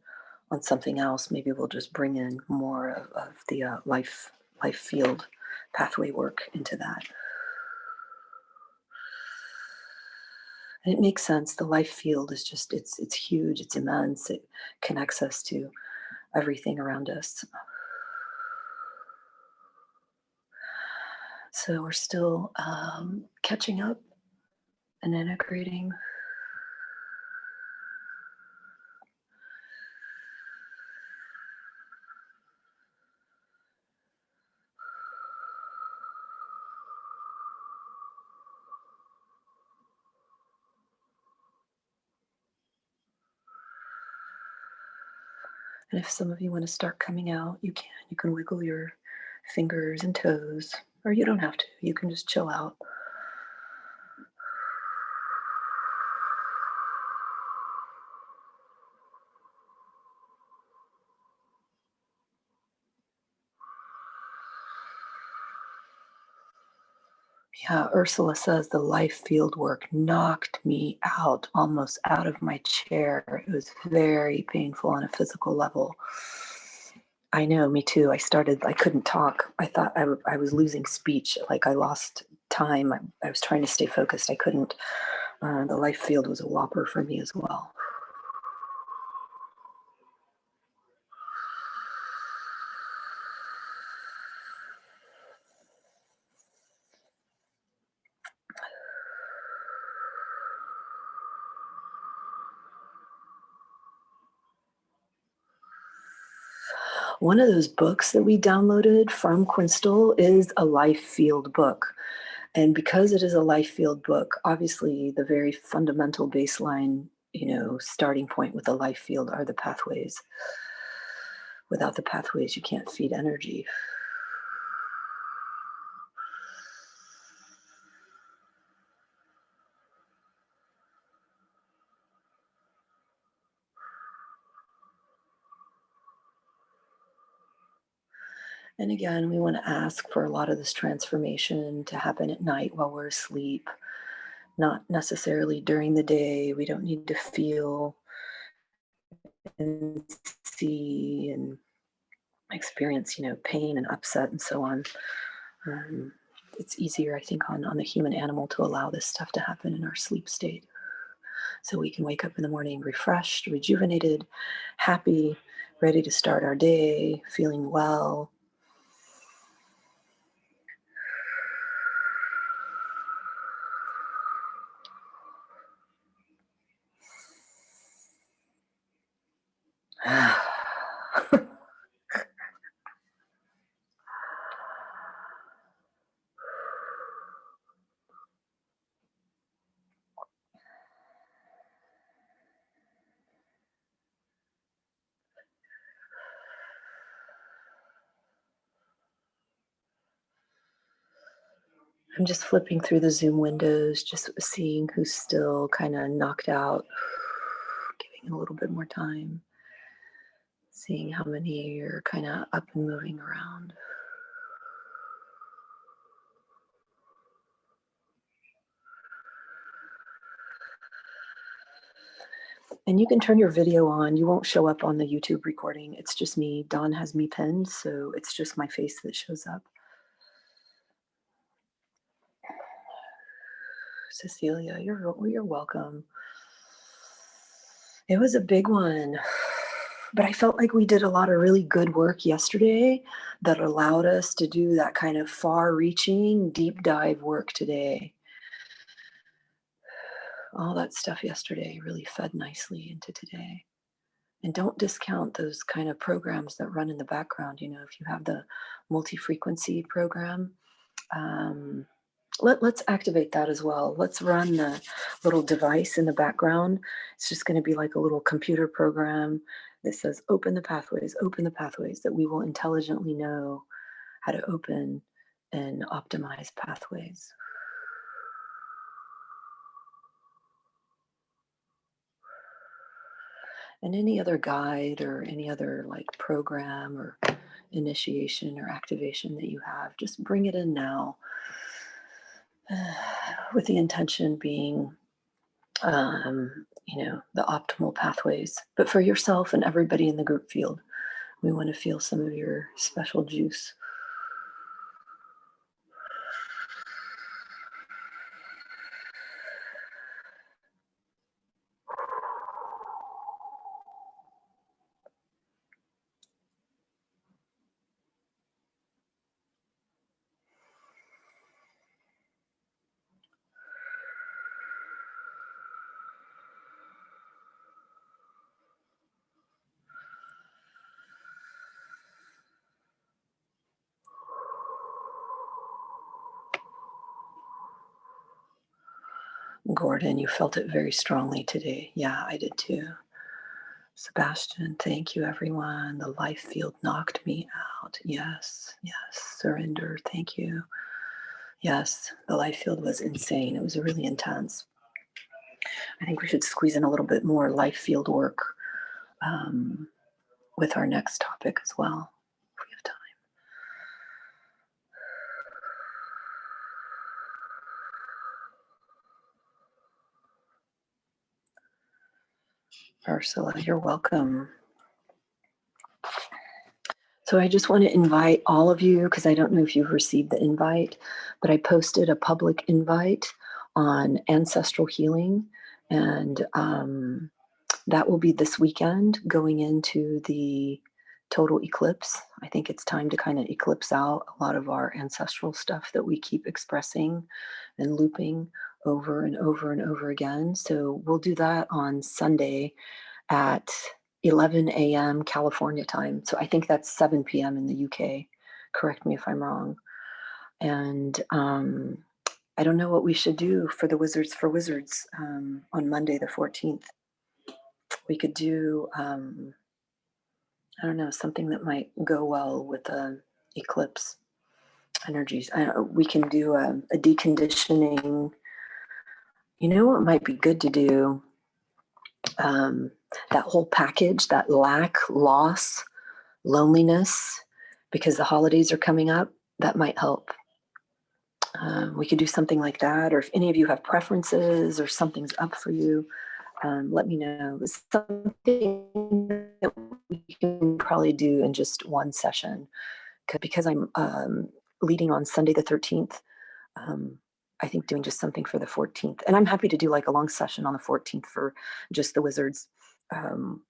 on something else, maybe we'll just bring in more of the life field pathway work into that. And it makes sense. The life field is just it's huge, it's immense. It connects us to everything around us. So we're still catching up and integrating. And if some of you want to start coming out, you can. You can wiggle your fingers and toes, or you don't have to. You can just chill out. Yeah, Ursula says the life field work knocked me out, almost out of my chair. It was very painful on a physical level. I know, me too. I couldn't talk. I thought I was losing speech, like I lost time. I was trying to stay focused. I couldn't. The life field was a whopper for me as well. One of those books that we downloaded from Quinstal is a life field book. And because it is a life field book, obviously the very fundamental baseline, starting point with the life field are the pathways. Without the pathways, you can't feed energy. And again, we want to ask for a lot of this transformation to happen at night while we're asleep, not necessarily during the day. We don't need to feel and see and experience, pain and upset and so on. It's easier, I think, on the human animal to allow this stuff to happen in our sleep state. So we can wake up in the morning refreshed, rejuvenated, happy, ready to start our day, feeling well. I'm just flipping through the Zoom windows, just seeing who's still kind of knocked out, giving a little bit more time, seeing how many are kind of up and moving around. And you can turn your video on. You won't show up on the YouTube recording. It's just me. Dawn has me pinned, so it's just my face that shows up. Cecilia, you're welcome. It was a big one, but I felt like we did a lot of really good work yesterday that allowed us to do that kind of far-reaching, deep dive work today. All that stuff yesterday really fed nicely into today. And don't discount those kind of programs that run in the background. You know, if you have the multi-frequency program, let's activate that as well. Let's run the little device in the background. It's just going to be like a little computer program that says open the pathways, that we will intelligently know how to open and optimize pathways. And any other guide or any other like program or initiation or activation that you have, just bring it in now, with the intention being, the optimal pathways. But for yourself and everybody in the group field, we want to feel some of your special juice. Gordon, you felt it very strongly today. Yeah, I did too. Sebastian, thank you, everyone. The life field knocked me out. Yes, yes. Surrender, thank you. Yes, the life field was insane. It was really intense. I think we should squeeze in a little bit more life field work with our next topic as well, if we have time. Ursula, you're welcome. So I just want to invite all of you, because I don't know if you've received the invite, but I posted a public invite on ancestral healing, and that will be this weekend going into the total eclipse. I think it's time to kind of eclipse out a lot of our ancestral stuff that we keep expressing and looping over and over and over again. So we'll do that on Sunday at 11 a.m. California time. So I think that's 7 p.m. in the UK. Correct me if I'm wrong. And I don't know what we should do for the Wizards for Wizards on Monday the 14th. We could do, I don't know, something that might go well with the eclipse energies. We can do a deconditioning. You know what might be good to do? That whole package, that lack, loss, loneliness, because the holidays are coming up, that might help. We could do something like that, or if any of you have preferences or something's up for you, let me know. It's something that we can probably do in just one session, because I'm leading on Sunday the 13th. I think doing just something for the 14th, and I'm happy to do like a long session on the 14th for just the Wizards.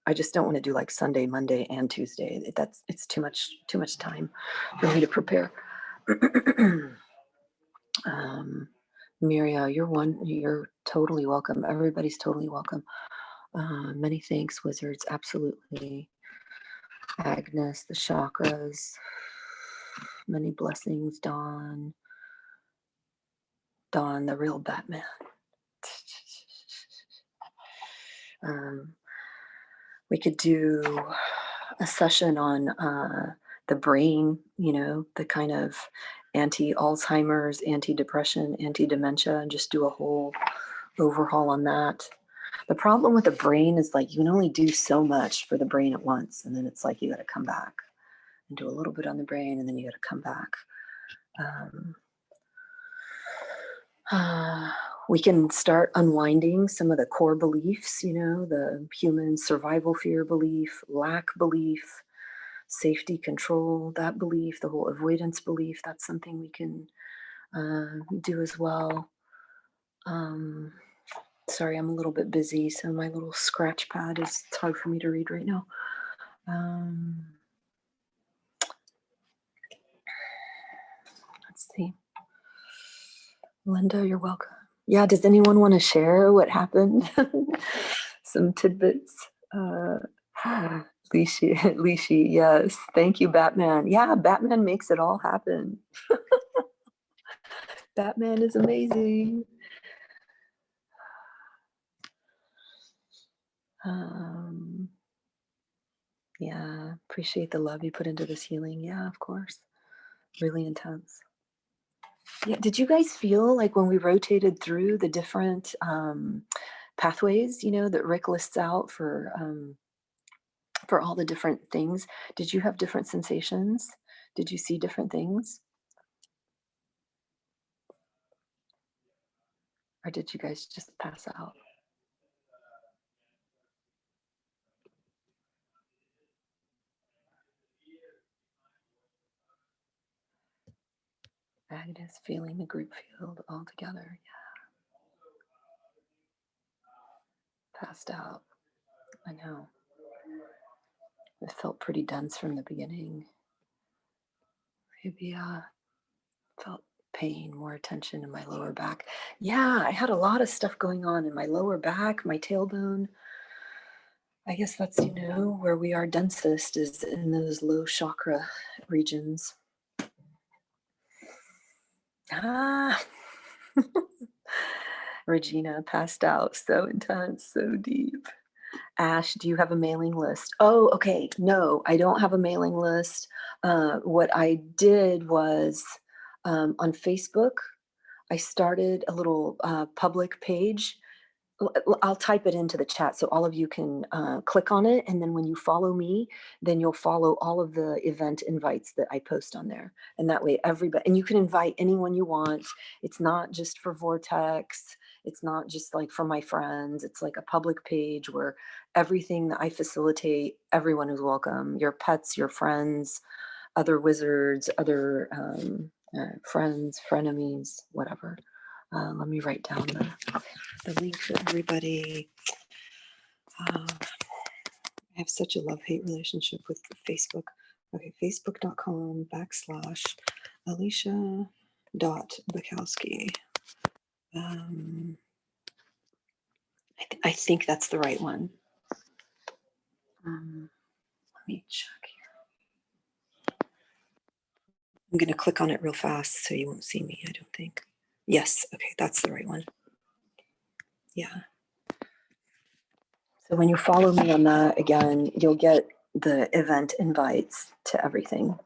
I just don't want to do like Sunday, Monday, and Tuesday. It's too much time for me to prepare. Miria, you're totally welcome. Everybody's totally welcome. Many thanks, Wizards. Absolutely. Agnes, the chakras. Many blessings, Dawn. Dawn, the real Batman. We could do a session on the brain, the kind of anti-Alzheimer's, anti-depression, anti-dementia, and just do a whole overhaul on that. The problem with the brain is like you can only do so much for the brain at once, and then it's like you got to come back and do a little bit on the brain, and then you got to come back. We can start unwinding some of the core beliefs, you know, the human survival fear belief, lack belief, safety control, that belief, the whole avoidance belief. That's something we can do as well. Sorry, I'm a little bit busy, so my little scratch pad it's hard for me to read right now. Let's see. Linda, you're welcome. Yeah, does anyone want to share what happened? Some tidbits. Lishi, yes. Thank you, Batman. Yeah, Batman makes it all happen. Batman is amazing. Yeah, appreciate the love you put into this healing. Yeah, of course. Really intense. Yeah, did you guys feel like when we rotated through the different pathways, you know, that Rick lists out for all the different things, did you have different sensations? Did you see different things? Or did you guys just pass out? Agnes feeling the group field all together. Yeah. Passed out. I know. It felt pretty dense from the beginning. Maybe felt pain, more tension in my lower back. Yeah, I had a lot of stuff going on in my lower back, my tailbone. I guess that's, you know, where we are densest is in those low chakra regions. Regina passed out, so intense, so deep. Ash, do you have a mailing list? Oh, okay. No, I don't have a mailing list. What I did was on Facebook, I started a little public page. I'll type it into the chat so all of you can click on it. And then when you follow me, then you'll follow all of the event invites that I post on there. And that way everybody, and you can invite anyone you want. It's not just for Vortex. It's not just like for my friends. It's like a public page where everything that I facilitate, everyone is welcome. Your pets, your friends, other wizards, other friends, frenemies, whatever. Let me write down the link for everybody. I have such a love-hate relationship with Facebook. Okay, facebook.com/Alicia.Bukowski. I think that's the right one. Let me check here. I'm going to click on it real fast so you won't see me, I don't think. Yes, okay, that's the right one. Yeah. So when you follow me on that, again, you'll get the event invites to everything.